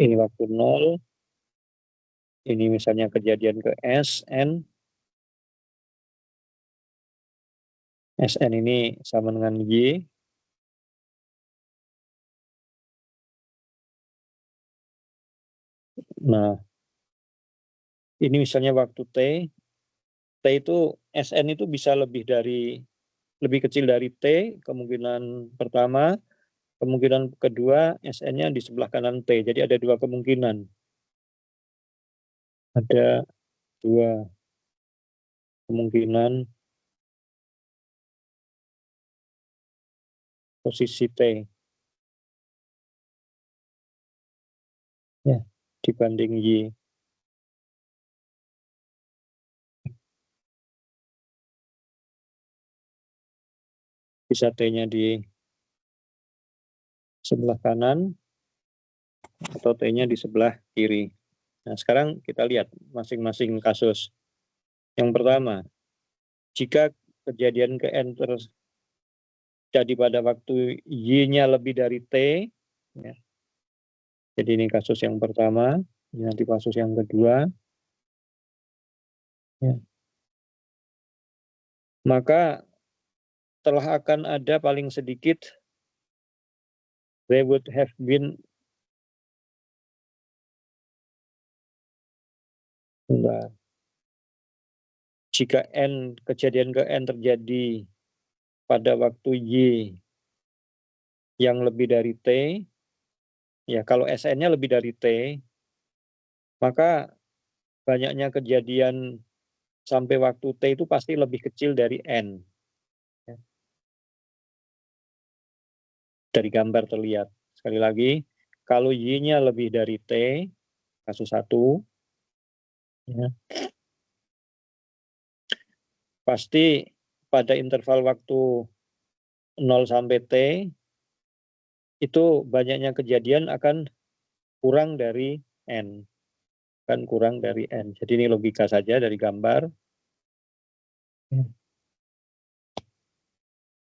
[SPEAKER 1] ini waktu 0, ini misalnya kejadian ke SN, SN ini sama dengan Y. Nah, ini misalnya waktu T, T itu SN itu bisa lebih kecil dari T, kemungkinan pertama. Kemungkinan kedua, SN-nya di sebelah kanan T. Jadi ada dua kemungkinan. Ada dua kemungkinan posisi T. Ya, dibanding Y. Bisa T-nya di sebelah kanan atau T-nya di sebelah kiri. Nah, sekarang kita lihat masing-masing kasus. Yang pertama, jika kejadian ke N terjadi pada waktu Y-nya lebih dari T, ya. Jadi ini kasus yang pertama, ini nanti kasus yang kedua. Ya. Maka telah akan ada paling sedikit there would have been jika kejadian ke N terjadi pada waktu Y yang lebih dari T, ya kalau SN-nya lebih dari T, maka banyaknya kejadian sampai waktu T itu pasti lebih kecil dari N. Ya. Dari gambar terlihat. Sekali lagi, kalau Y-nya lebih dari T, kasus 1, ya, pasti pada interval waktu 0 sampai T, itu banyaknya kejadian akan kurang dari N. Kan kurang dari N. Jadi ini logika saja dari gambar.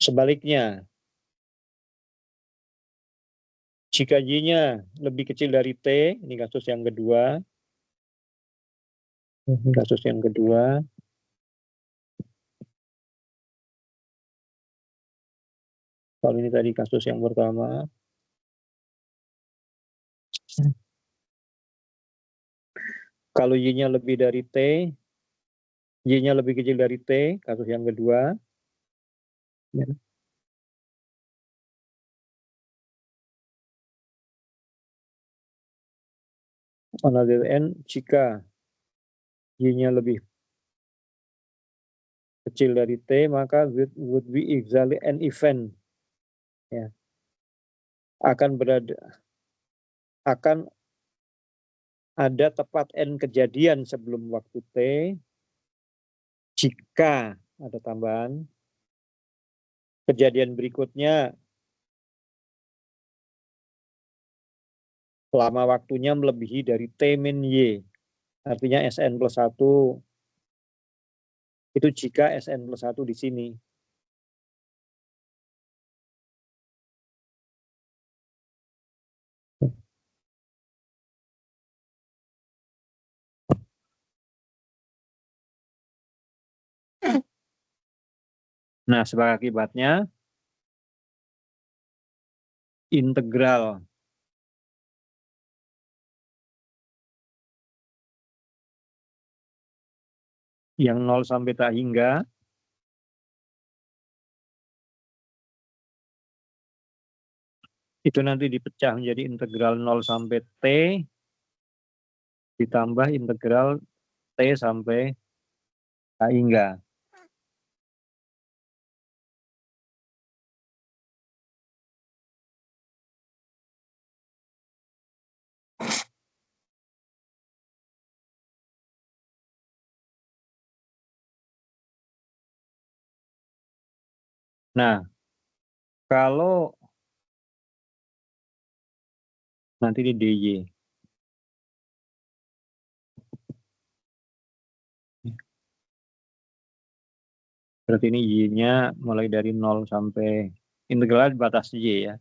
[SPEAKER 1] Sebaliknya, jika Y-nya lebih kecil dari T, ini kasus yang kedua. Kasus yang kedua. Kalau ini tadi kasus yang pertama. Kalau Y-nya lebih dari T, Y-nya lebih kecil dari T, kasus yang kedua. Ya. On the other end, jika Y-nya lebih kecil dari T, maka would be exactly an event. Ya. Akan ada tepat N kejadian sebelum waktu T, jika ada tambahan, kejadian berikutnya lama waktunya melebihi dari T min Y. Artinya SN plus 1 itu jika SN plus 1 di sini. Nah, sebagai akibatnya, integral yang 0 sampai tak hingga itu nanti dipecah menjadi integral 0 sampai T ditambah integral T sampai tak hingga. Nah, kalau nanti di DY. Berarti ini Y-nya mulai dari 0 sampai integral batas Y ya.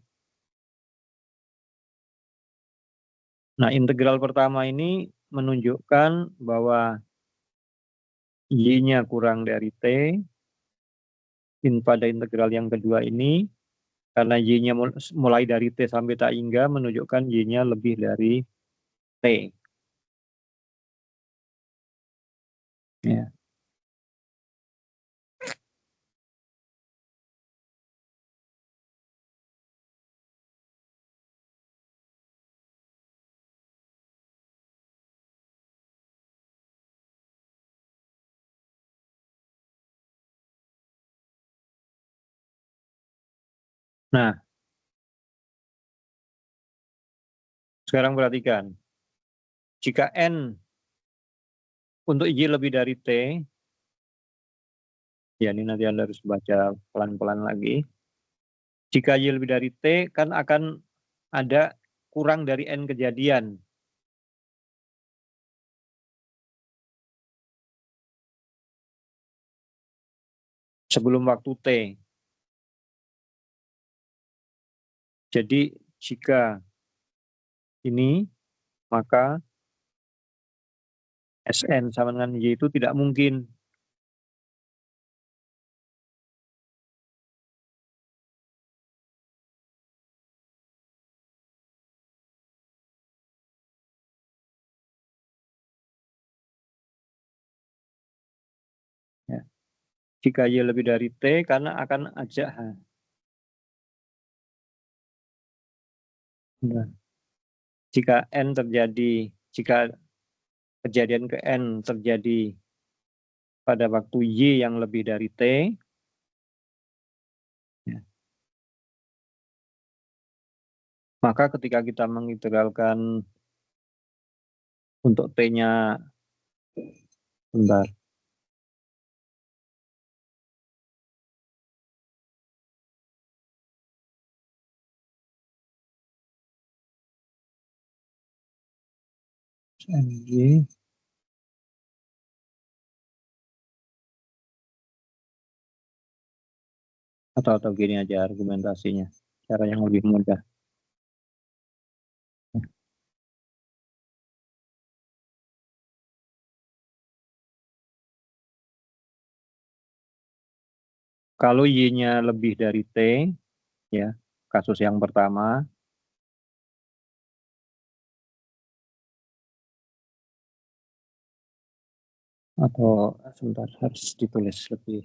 [SPEAKER 1] Nah, integral pertama ini menunjukkan bahwa Y-nya kurang dari T. Pada integral yang kedua ini, karena Y-nya mulai dari T sampai tak hingga, menunjukkan Y-nya lebih dari T. Ya. Nah, sekarang perhatikan. Jika N untuk Y lebih dari T, ya ini nanti Anda harus baca pelan-pelan lagi. Jika Y lebih dari T, kan akan ada kurang dari N kejadian. Sebelum waktu T. Jadi jika ini, maka Sn sama dengan Y itu tidak mungkin. Ya. Jika Y lebih dari T, karena akan ajak. Nah, jika N terjadi, jika kejadian ke N terjadi pada waktu Y yang lebih dari T, ya, maka ketika kita mengintegralkan untuk T-nya, bentar, NY, atau gini aja argumentasinya, cara yang lebih mudah. Kalau Y-nya lebih dari T, ya, kasus yang pertama, atau sebentar harus ditulis lebih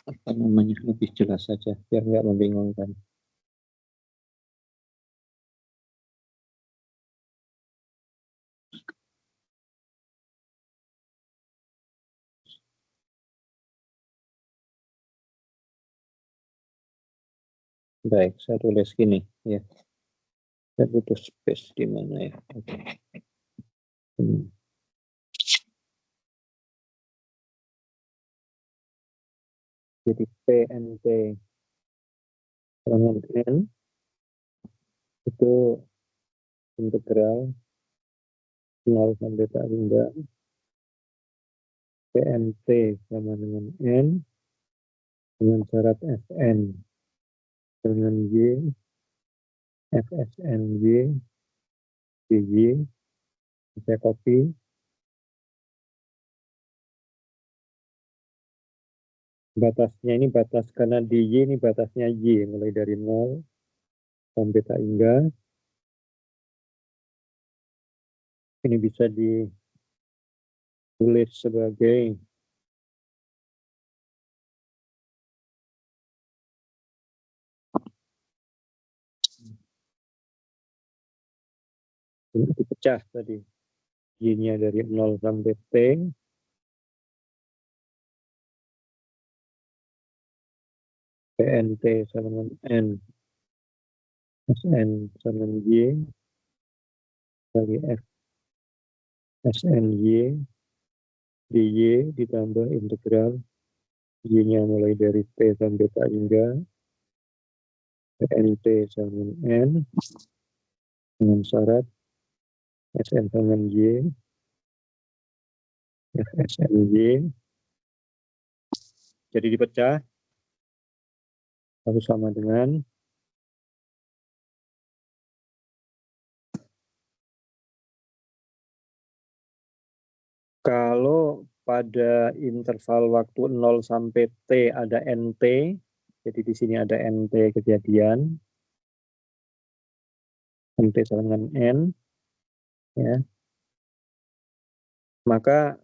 [SPEAKER 1] apa namanya lebih jelas saja biar nggak membingungkan. Baik, saya tulis gini ya. Saya butuh space di mana ya? Oke. Jadi PNT dengan N itu integral 0 sampai tak hingga PNT sama dengan N dengan syarat Fn dengan Y, Fsn Y, dy, saya copy. Batasnya ini batas karena dy ini batasnya Y mulai dari 0 sampai tak hingga. Ini bisa ditulis sebagai ini dipecah tadi. Y-nya dari 0 sampai T. PNT sama dengan N. Sn sama dengan Y. Dari F. Sn Y. dy ditambah integral. Y-nya mulai dari T sampai tak hingga. PNT sama dengan N. Dengan syarat Sn sama dengan Y. Fsn Y. Jadi dipecah. Harus sama dengan kalau pada interval waktu 0 sampai T ada NT, jadi di sini ada NT kejadian, NT sama dengan N, ya, maka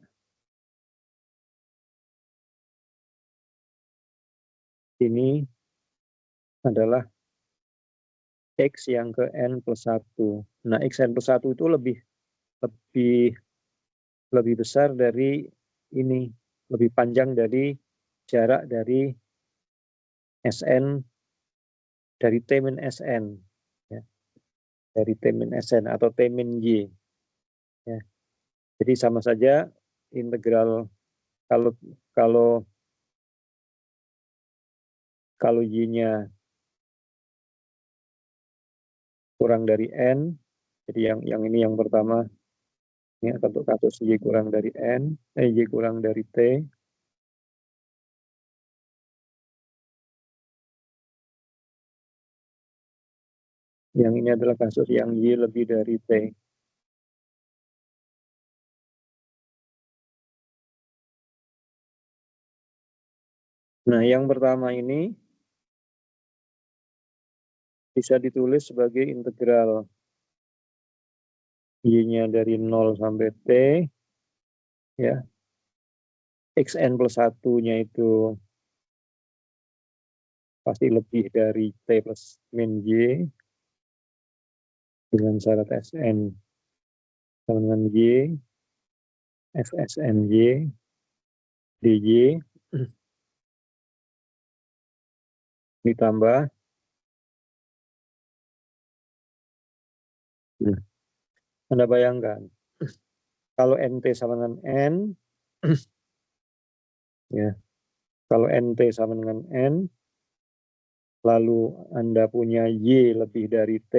[SPEAKER 1] ini adalah X yang ke N plus 1. Nah, Xn plus 1 itu lebih besar dari ini, lebih panjang dari jarak dari Sn dari T min Sn, ya. Dari T min Sn atau T min Y. Ya. Jadi sama saja integral kalau Y-nya kurang dari N, jadi yang ini yang pertama, ini untuk kasus Y kurang dari N, Y kurang dari T. Yang ini adalah kasus yang Y lebih dari T. Nah, yang pertama ini bisa ditulis sebagai integral Y-nya dari 0 sampai T, ya. Xn plus 1-nya itu pasti lebih dari T plus min Y dengan syarat Sn sama dengan Y, Fsn Y, dy, ditambah Anda bayangkan kalau NT sama dengan N, ya, kalau NT sama dengan N, lalu Anda punya Y lebih dari T,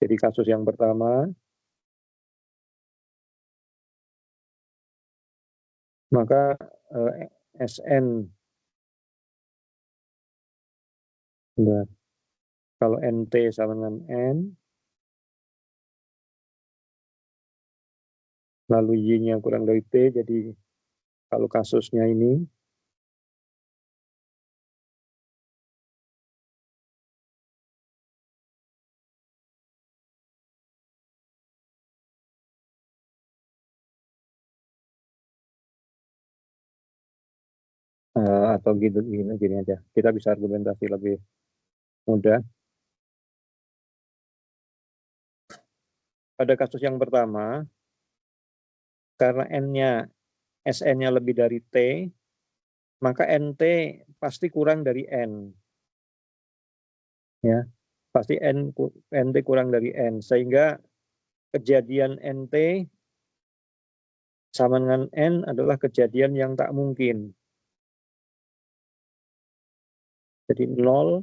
[SPEAKER 1] jadi kasus yang pertama, maka Sn, kalau NT sama dengan N, lalu Y-nya kurang dari T, jadi kalau kasusnya ini, atau gini aja, kita bisa argumentasi lebih mudah. Pada kasus yang pertama, karena Sn-nya lebih dari T, maka NT pasti kurang dari N. Ya, pasti NT kurang dari N, sehingga kejadian NT sama dengan N adalah kejadian yang tak mungkin. Jadi 0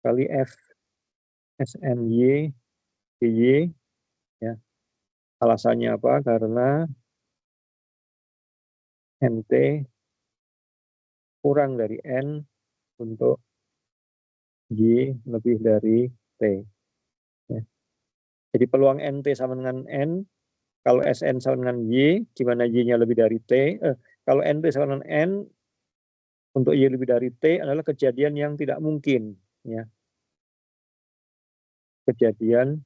[SPEAKER 1] kali F SNY dy, ya. Alasannya apa? Karena NT kurang dari N untuk Y lebih dari T. Ya. Jadi peluang NT sama dengan N, kalau Sn sama dengan Y, di mana Y-nya lebih dari T, kalau NT sama dengan N, untuk Y lebih dari T adalah kejadian yang tidak mungkin. Ya. Kejadian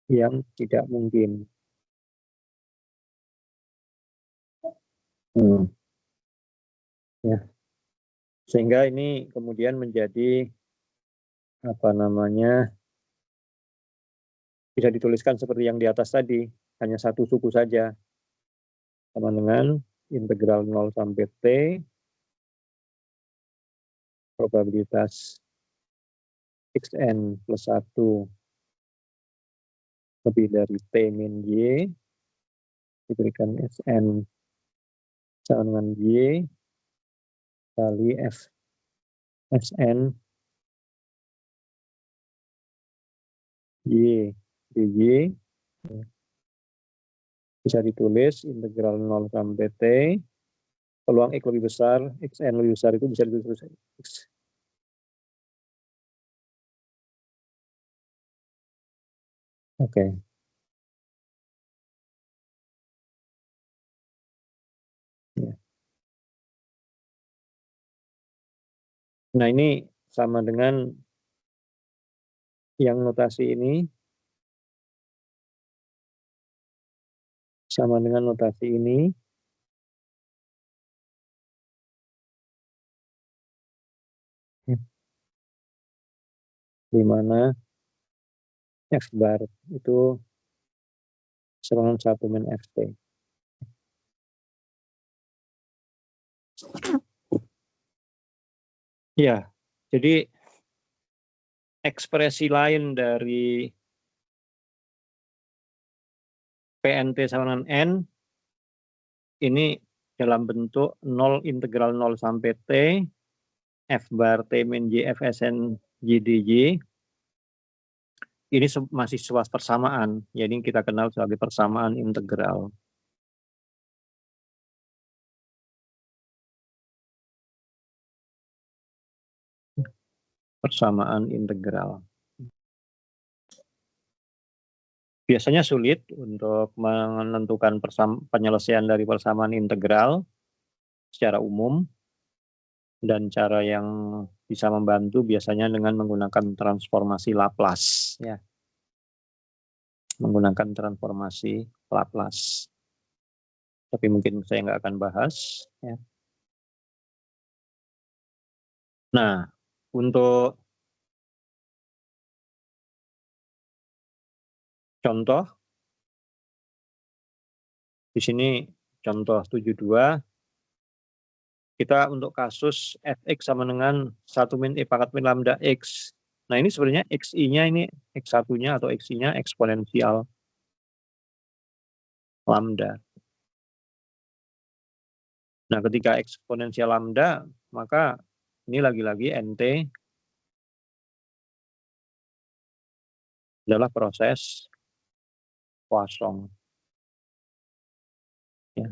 [SPEAKER 1] yang tidak mungkin. Ya. Sehingga ini kemudian menjadi bisa dituliskan seperti yang di atas tadi, hanya satu suku saja, sama dengan integral 0 sampai T, probabilitas Xn plus 1 lebih dari T min Y, diberikan Sn sama dengan Y, kali F Sn Y dy, bisa ditulis integral 0 sampai T, peluang X lebih besar, Xn lebih besar itu bisa ditulis X. Oke. Ya. Nah, ini sama dengan yang notasi ini, sama dengan notasi ini, di mana F bar itu sama dengan 1 min Ft. Ya, jadi ekspresi lain dari PNT sama dengan N ini dalam bentuk 0 integral 0 sampai T F bar T min J Fsn JDJ. Ini masih sebuah persamaan, jadi kita kenal sebagai persamaan integral. Persamaan integral. Biasanya sulit untuk menentukan penyelesaian dari persamaan integral secara umum, dan cara yang bisa membantu biasanya dengan menggunakan transformasi Laplace, ya. Menggunakan transformasi Laplace. Tapi mungkin saya nggak akan bahas, ya. Nah, untuk contoh, di sini contoh 72, kita untuk kasus fx sama dengan 1 min e pangkat min lambda x. Nah, ini sebenarnya xi-nya ini x1-nya atau xi-nya eksponensial lambda. Nah, ketika eksponensial lambda, maka ini lagi-lagi nt adalah proses Poisson. Ya,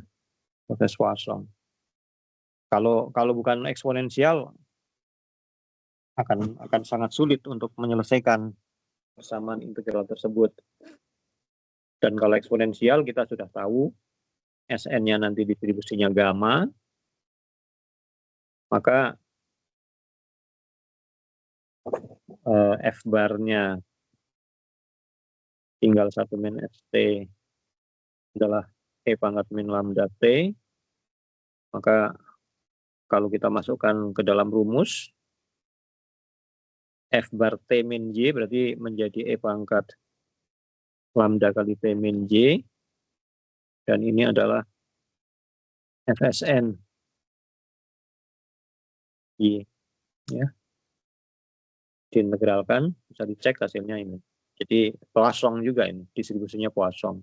[SPEAKER 1] proses Poisson. Kalau bukan eksponensial, akan sangat sulit untuk menyelesaikan persamaan integral tersebut. Dan kalau eksponensial kita sudah tahu Sn-nya nanti distribusinya gamma, maka F bar-nya tinggal 1 min St adalah E pangkat min lambda T. Maka kalau kita masukkan ke dalam rumus, F bar T min J berarti menjadi E pangkat lambda kali T min J. Dan ini adalah Fsn Y. Ya. Diintegralkan, bisa dicek hasilnya ini. Jadi Poisson juga ini, distribusinya Poisson.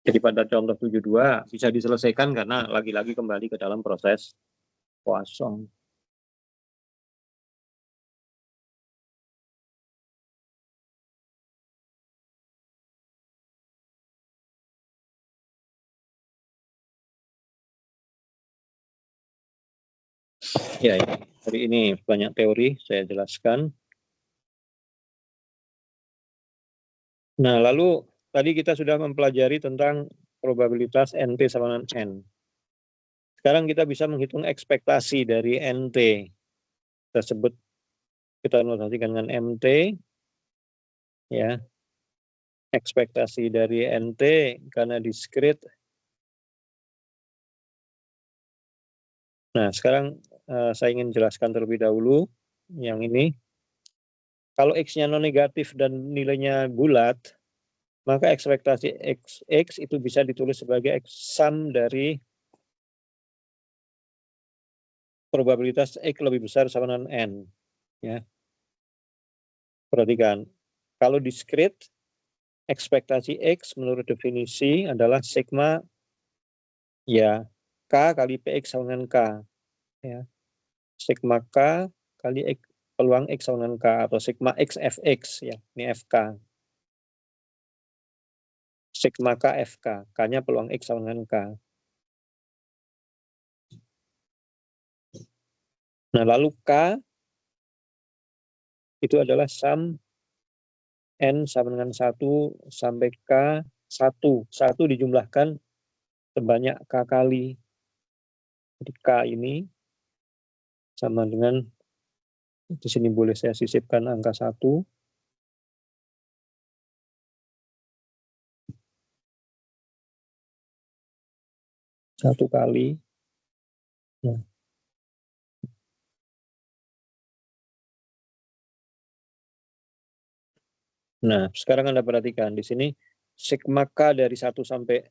[SPEAKER 1] Jadi pada contoh 72 bisa diselesaikan karena lagi-lagi kembali ke dalam proses Poisson. Ya, hari ini banyak teori saya jelaskan. Nah, lalu tadi kita sudah mempelajari tentang probabilitas NT sama dengan N. Sekarang kita bisa menghitung ekspektasi dari NT tersebut. Kita notasikan dengan MT. Ya. Ekspektasi dari NT karena diskrit. Nah, sekarang saya ingin jelaskan terlebih dahulu yang ini. Kalau X-nya non-negatif dan nilainya bulat, maka ekspektasi X itu bisa ditulis sebagai sum dari probabilitas X lebih besar sama dengan N. Ya. Perhatikan, kalau diskrit, ekspektasi X menurut definisi adalah sigma ya K kali PX sama dengan K. Ya. Sigma K kali X, peluang X sama dengan K, atau sigma X Fx, ya, ini FK. Sigma K FK, K-nya peluang X sama dengan K. Nah, lalu K itu adalah sum N sama dengan 1 sampai K 1. 1 dijumlahkan sebanyak K kali. Jadi K ini sama dengan, di sini boleh saya sisipkan angka 1. Satu kali. Nah. Nah, sekarang Anda perhatikan di sini sigma K dari 1 sampai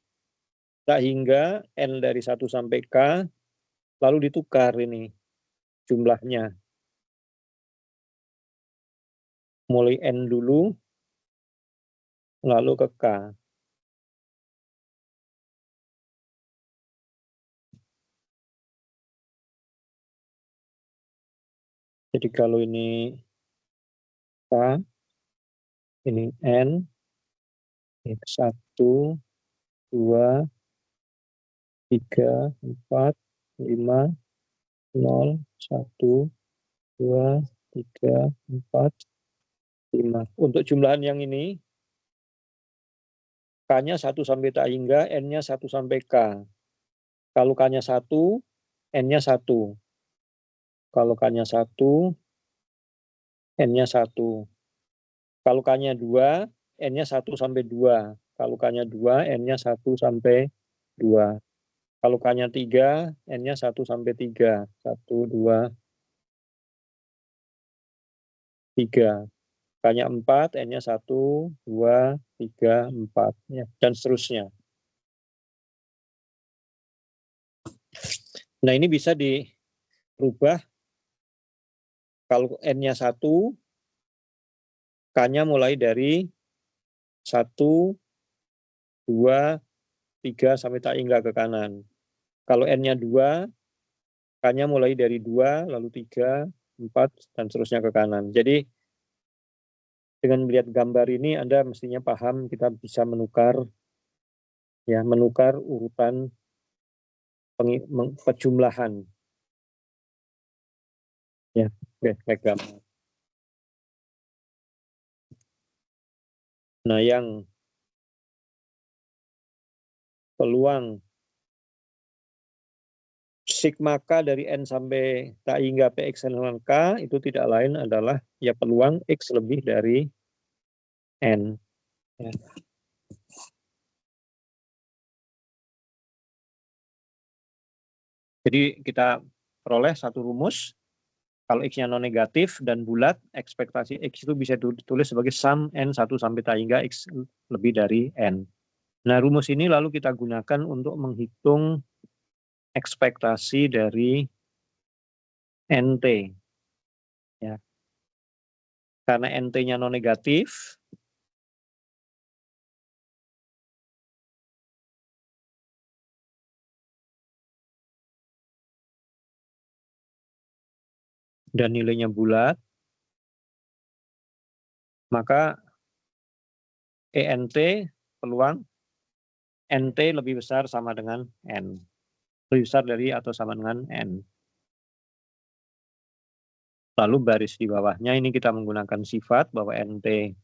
[SPEAKER 1] tak hingga N dari 1 sampai K, lalu ditukar ini jumlahnya. Mulai N dulu, lalu ke K. Jadi kalau ini K, ini N, ini 1, 2, 3, 4, 5, 0, 1, 2, 3, 4, 5. Untuk jumlahan yang ini, K-nya 1 sampai tak hingga, N-nya 1 sampai K. Kalau K-nya 1, N-nya 1. Kalau K-nya 1, N-nya 1. Kalau K-nya 2, N-nya 1 sampai 2. Kalau K-nya 2, N-nya 1 sampai 2. Kalau K-nya 3, N-nya 1 sampai 3. 1, 2, 3. K-nya 4, N-nya 1, 2, 3, 4. Ya, dan seterusnya. Nah, ini bisa dirubah. Kalau N-nya 1, K-nya mulai dari 1, 2, 3 sampai tak hingga ke kanan. Kalau N-nya 2, K-nya mulai dari 2, lalu 3, 4, dan seterusnya ke kanan. Jadi dengan melihat gambar ini Anda mestinya paham kita bisa menukar urutan pejumlahan. Ya, baik gambar. Nah, yang peluang sigma K dari N sampai tak hingga PX dengan K itu tidak lain adalah ya peluang X lebih dari N. Ya. Jadi kita peroleh satu rumus, kalau X-nya non negatif dan bulat, ekspektasi X itu bisa ditulis sebagai sum N 1 sampai tak hingga X lebih dari N. Nah, rumus ini lalu kita gunakan untuk menghitung ekspektasi dari NT. Ya. Karena NT-nya non negatif, dan nilainya bulat, maka ENT peluang NT lebih besar sama dengan N. Lebih besar dari atau sama dengan N. Lalu baris di bawahnya ini kita menggunakan sifat bahwa NT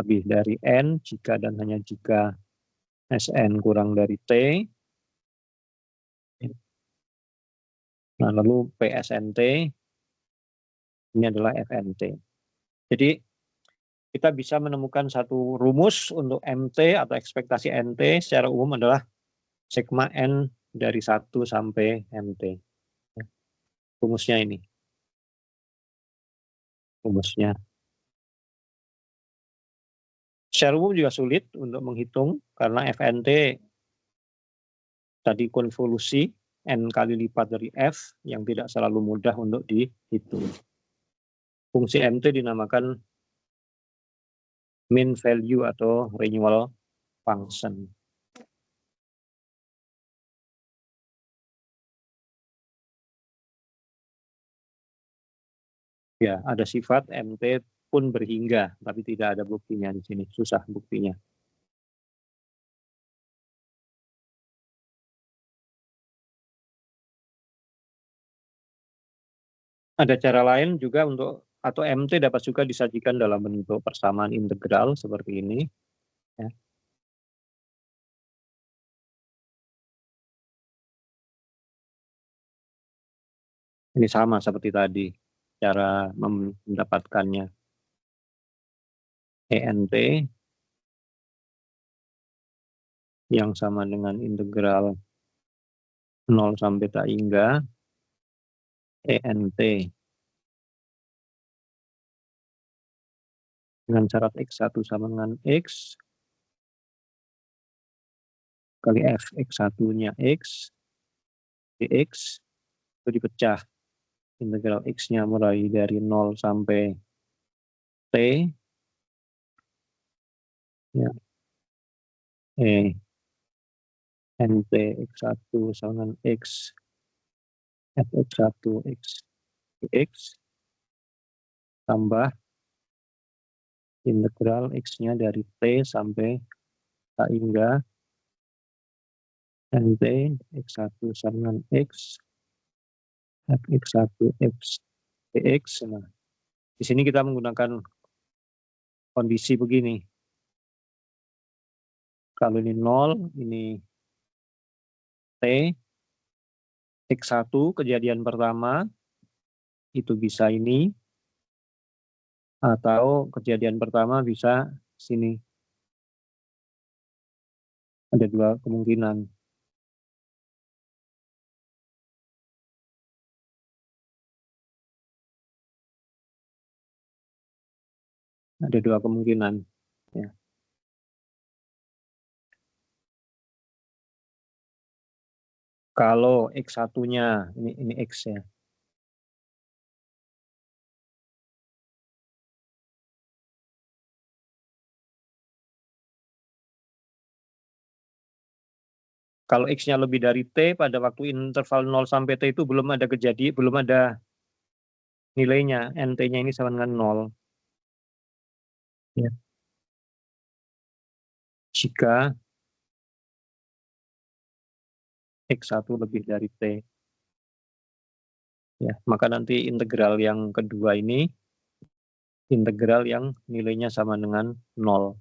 [SPEAKER 1] lebih dari N jika dan hanya jika Sn kurang dari T. Nah, lalu PSNT ini adalah FNT. Jadi kita bisa menemukan satu rumus untuk MT atau ekspektasi NT secara umum adalah sigma N dari 1 sampai MT. Rumusnya ini. Rumusnya. Secara umum juga sulit untuk menghitung karena FNT tadi konvolusi N kali lipat dari F yang tidak selalu mudah untuk dihitung. Fungsi MT dinamakan mean value atau renewal function. Ya, ada sifat MT pun berhingga, tapi tidak ada buktinya di sini, susah buktinya. Ada cara lain juga untuk atau MT dapat juga disajikan dalam bentuk persamaan integral seperti ini. Ya. Ini sama seperti tadi cara mendapatkannya. ENT yang sama dengan integral 0 sampai tak hingga ENT dengan syarat X1 sama dengan X kali F X1-nya X dx itu dipecah integral X-nya mulai dari 0 sampai T ya NT X1 sama dengan X Fx1 X dx tambah integral X-nya dari T sampai K hingga NT X1 sama dengan X Fx1 X dx. Nah, di sini kita menggunakan kondisi begini. Kalau ini 0, ini T, X1 kejadian pertama, itu bisa ini, atau kejadian pertama bisa sini. Ada dua kemungkinan. Ada dua kemungkinan. Ya. Kalau X1-nya, ini X ya. Kalau X-nya lebih dari T, pada waktu interval 0 sampai T itu belum ada kejadian, belum ada nilainya, NT-nya ini sama dengan 0. Ya. Jika X1 lebih dari T. Ya, maka nanti integral yang kedua ini, integral yang nilainya sama dengan 0.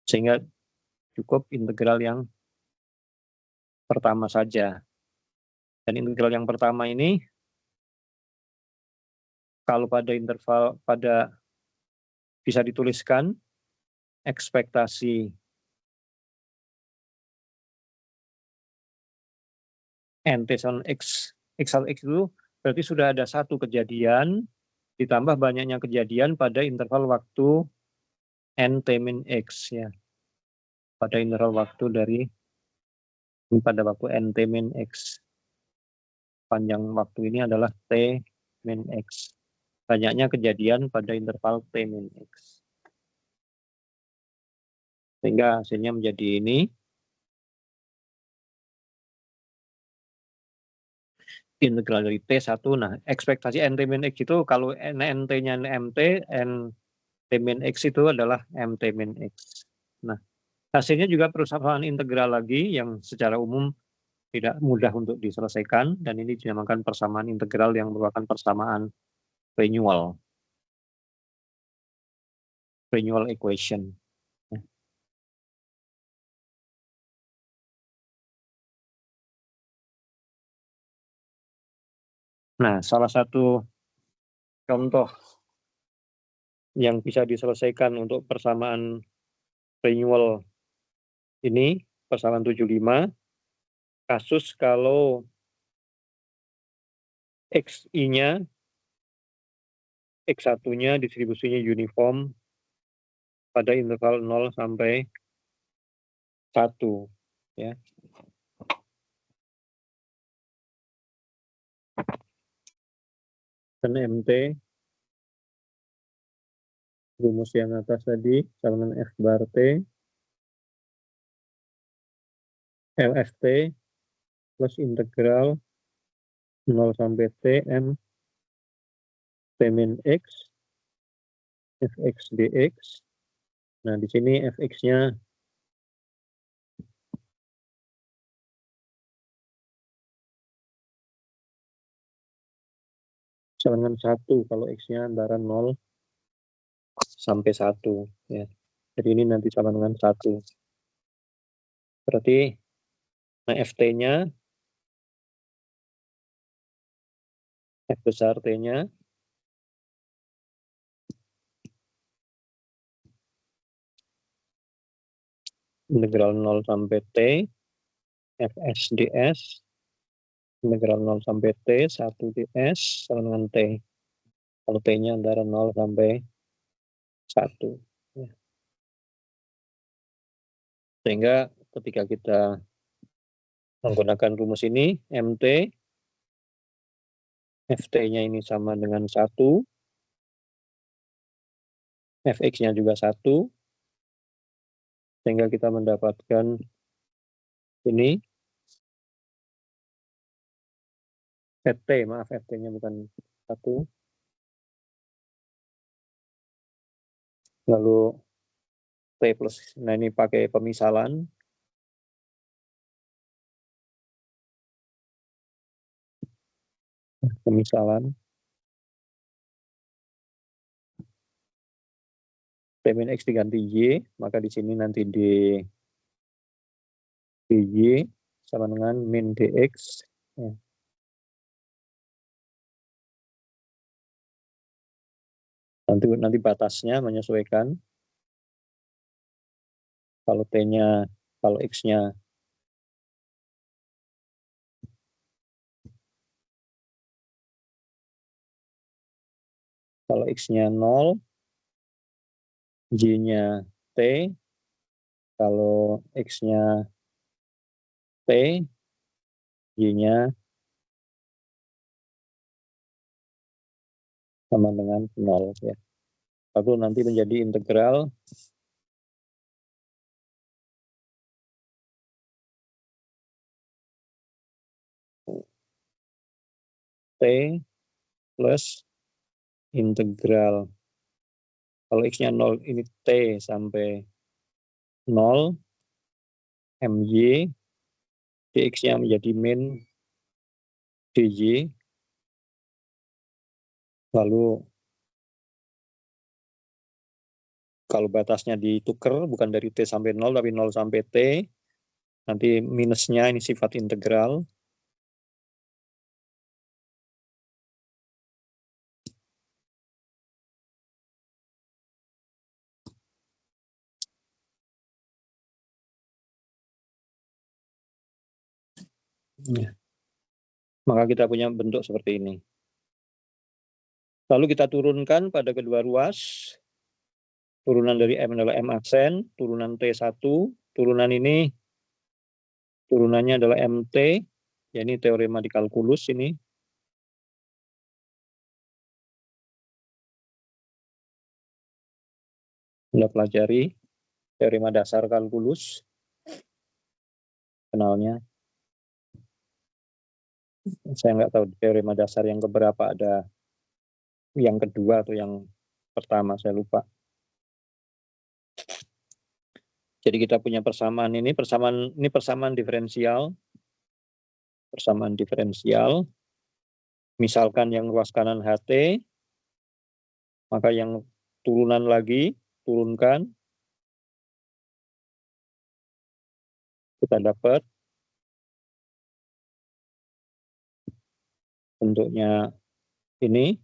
[SPEAKER 1] Sehingga cukup integral yang pertama saja. Dan integral yang pertama ini, kalau pada interval, bisa dituliskan ekspektasi NT sama X1 X itu berarti sudah ada satu kejadian ditambah banyaknya kejadian pada interval waktu NT min X ya. Pada interval waktu pada waktu NT min X. Panjang waktu ini adalah T min X. Banyaknya kejadian pada interval T min X. Sehingga hasilnya menjadi ini. Integral dari T1. Nah, ekspektasi NT min X itu kalau NT-nya MT, NT min X itu adalah MT min X. Nah, hasilnya juga persamaan integral lagi yang secara umum tidak mudah untuk diselesaikan, dan ini dinamakan persamaan integral yang merupakan persamaan Fresnel equation. Nah, salah satu contoh yang bisa diselesaikan untuk persamaan Fresnel ini, persamaan 75, kasus kalau XI-nya, X1-nya distribusinya uniform pada interval 0 sampai 1. Ya. Dan MT rumus yang atas tadi sama dengan F bar T LFT plus integral 0 sampai T M T min X Fx dx. Nah, di sini Fx-nya sama dengan 1 kalau X-nya antara 0 sampai 1. Ya. Jadi ini nanti sama dengan 1. Berarti nah Ft-nya, F besar T-nya, integral 0 sampai T, Fs ds, integral 0 sampai T, 1 ds sama dengan T. Kalau T-nya antara 0 sampai 1. Ya. Sehingga ketika kita menggunakan rumus ini, MT, FT-nya ini sama dengan 1, Fx-nya juga 1, sehingga kita mendapatkan ini, FT, maaf FT-nya bukan 1, lalu T plus, nah ini pakai pemisalan, T min X diganti Y, maka di sini nanti dy sama dengan min dx. Ya. Nanti batasnya menyesuaikan. Kalau T-nya, kalau X-nya kalau X-nya 0, Y-nya T, kalau X-nya T, Y-nya sama dengan 0. Ya. Lalu nanti menjadi integral T plus integral, kalau X-nya 0 ini T sampai 0, MY, dx-nya menjadi min dy, lalu kalau batasnya ditukar bukan dari T sampai 0 tapi 0 sampai T, nanti minusnya ini sifat integral. Ya. Maka kita punya bentuk seperti ini. Lalu kita turunkan pada kedua ruas. Turunan dari M adalah M aksen, turunan T1, turunan ini turunannya adalah MT, ya ini teorema di kalkulus ini. Anda pelajari teorema dasar kalkulus, kenalnya. Saya nggak tahu teorema dasar yang keberapa, ada yang kedua atau yang pertama, saya lupa. Jadi kita punya persamaan ini persamaan diferensial. Persamaan diferensial. Misalkan yang ruas kanan HT, maka yang turunan lagi, turunkan. Kita dapat bentuknya ini.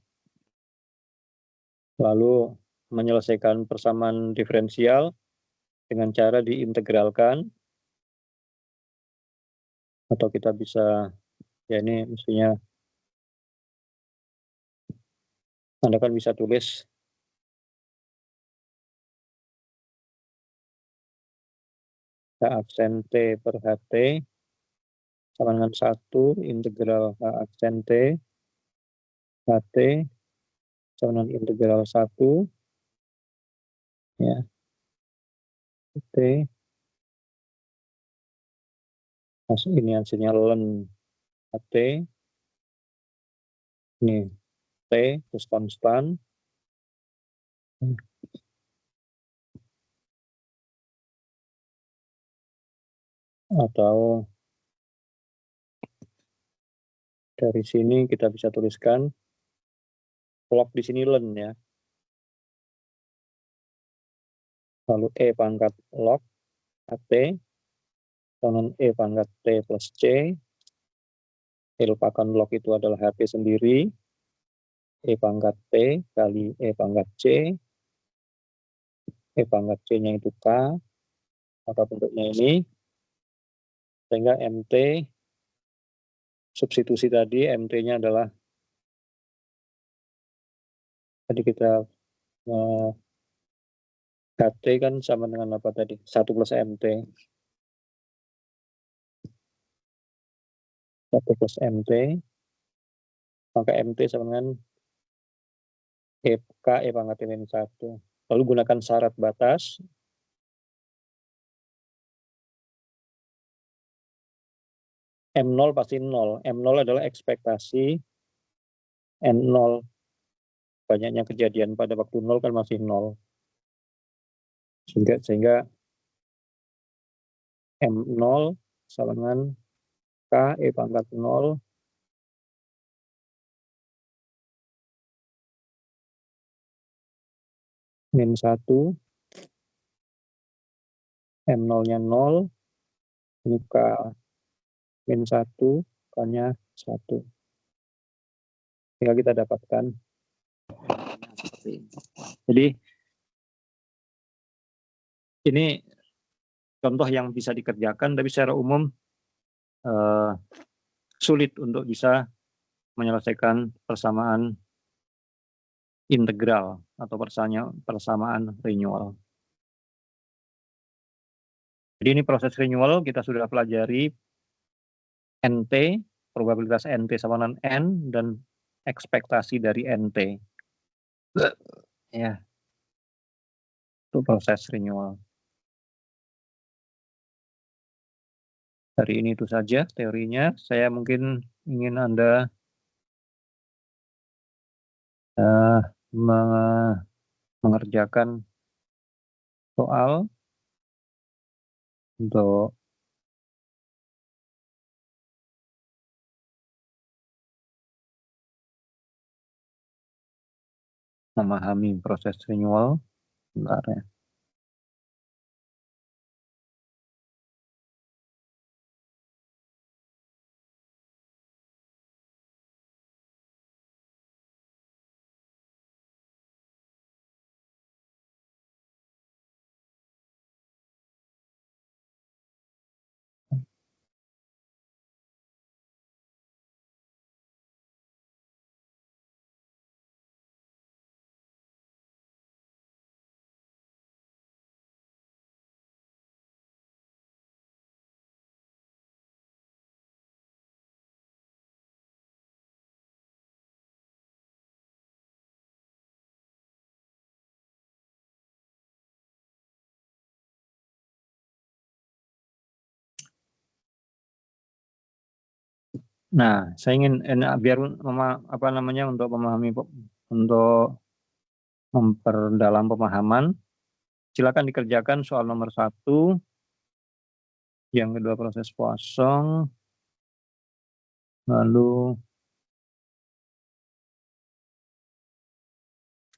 [SPEAKER 1] Lalu menyelesaikan persamaan diferensial dengan cara diintegralkan. Atau kita bisa, ya ini mestinya Anda kan bisa tulis H aksen T per HT sama dengan 1 integral H aksen T HT sama dengan integral 1 ya T, masuk ini hasilnya ln HT, ini T terus konstan, atau dari sini kita bisa tuliskan log di sini ln ya, lalu E pangkat log HT dengan E pangkat T plus C, E lupakan log itu adalah HT sendiri, E pangkat T kali E pangkat C, E pangkat C-nya itu K, maka bentuknya ini, sehingga MT, substitusi tadi, MT-nya adalah Tadi kita KT kan sama dengan apa tadi? 1 plus MT. 1 plus MT, maka MT sama dengan K E pangkat min 1. Lalu gunakan syarat batas. M0 pasti 0. M0 adalah ekspektasi. N0 banyaknya kejadian pada waktu 0 kan masih 0. Sehingga M0 sama dengan K E pangkat 0 min 1. M0-nya 0. Ini K min 1. K-nya 1. Sehingga kita dapatkan seperti ini. Jadi ini contoh yang bisa dikerjakan, tapi secara umum sulit untuk bisa menyelesaikan persamaan integral atau persamaan renewal. Jadi ini proses renewal kita sudah pelajari NT, probabilitas NT sama dengan N, dan ekspektasi dari NT. Ya, itu proses renewal. Hari ini itu saja teorinya. Saya mungkin ingin Anda mengerjakan soal untuk memahami proses renewal. Bentar ya. Nah, saya ingin biar untuk memahami, untuk memperdalam pemahaman, silakan dikerjakan soal nomor 1, yang kedua proses kosong, lalu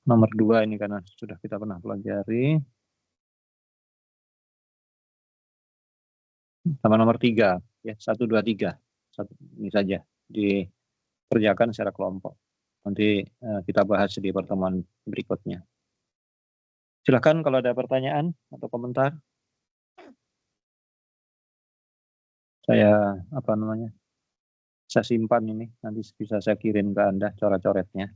[SPEAKER 1] nomor 2 ini karena sudah kita pernah pelajari, sama nomor 3, ya 1, 2, 3, ini saja dikerjakan secara kelompok. Nanti kita bahas di pertemuan berikutnya. Silakan kalau ada pertanyaan atau komentar. Saya saya simpan ini, nanti bisa saya kirim ke Anda coret-coretnya.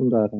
[SPEAKER 1] Bentar.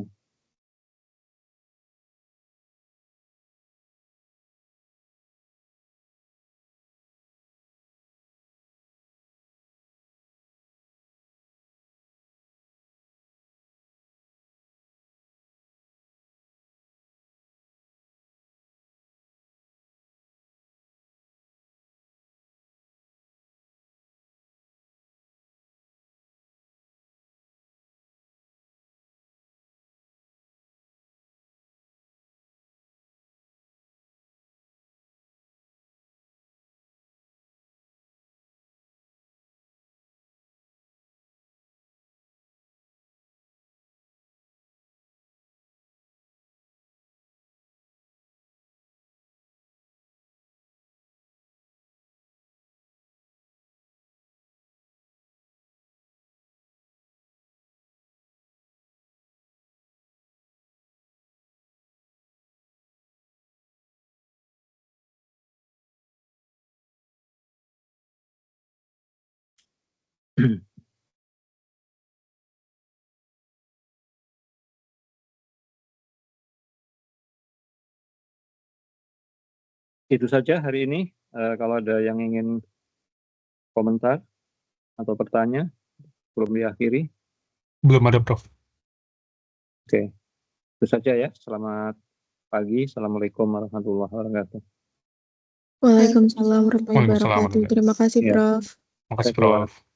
[SPEAKER 1] Itu saja hari ini. Kalau ada yang ingin komentar atau bertanya sebelum diakhiri.
[SPEAKER 3] Belum ada, Prof.
[SPEAKER 1] Oke, itu saja ya. Selamat pagi. Assalamualaikum warahmatullahi wabarakatuh.
[SPEAKER 2] Waalaikumsalam warahmatullahi
[SPEAKER 3] Waalaikumsalam.
[SPEAKER 2] wabarakatuh. Terima kasih,
[SPEAKER 1] Ya.
[SPEAKER 2] Prof.
[SPEAKER 3] Makasih,
[SPEAKER 1] Saya keluar.
[SPEAKER 3] Prof.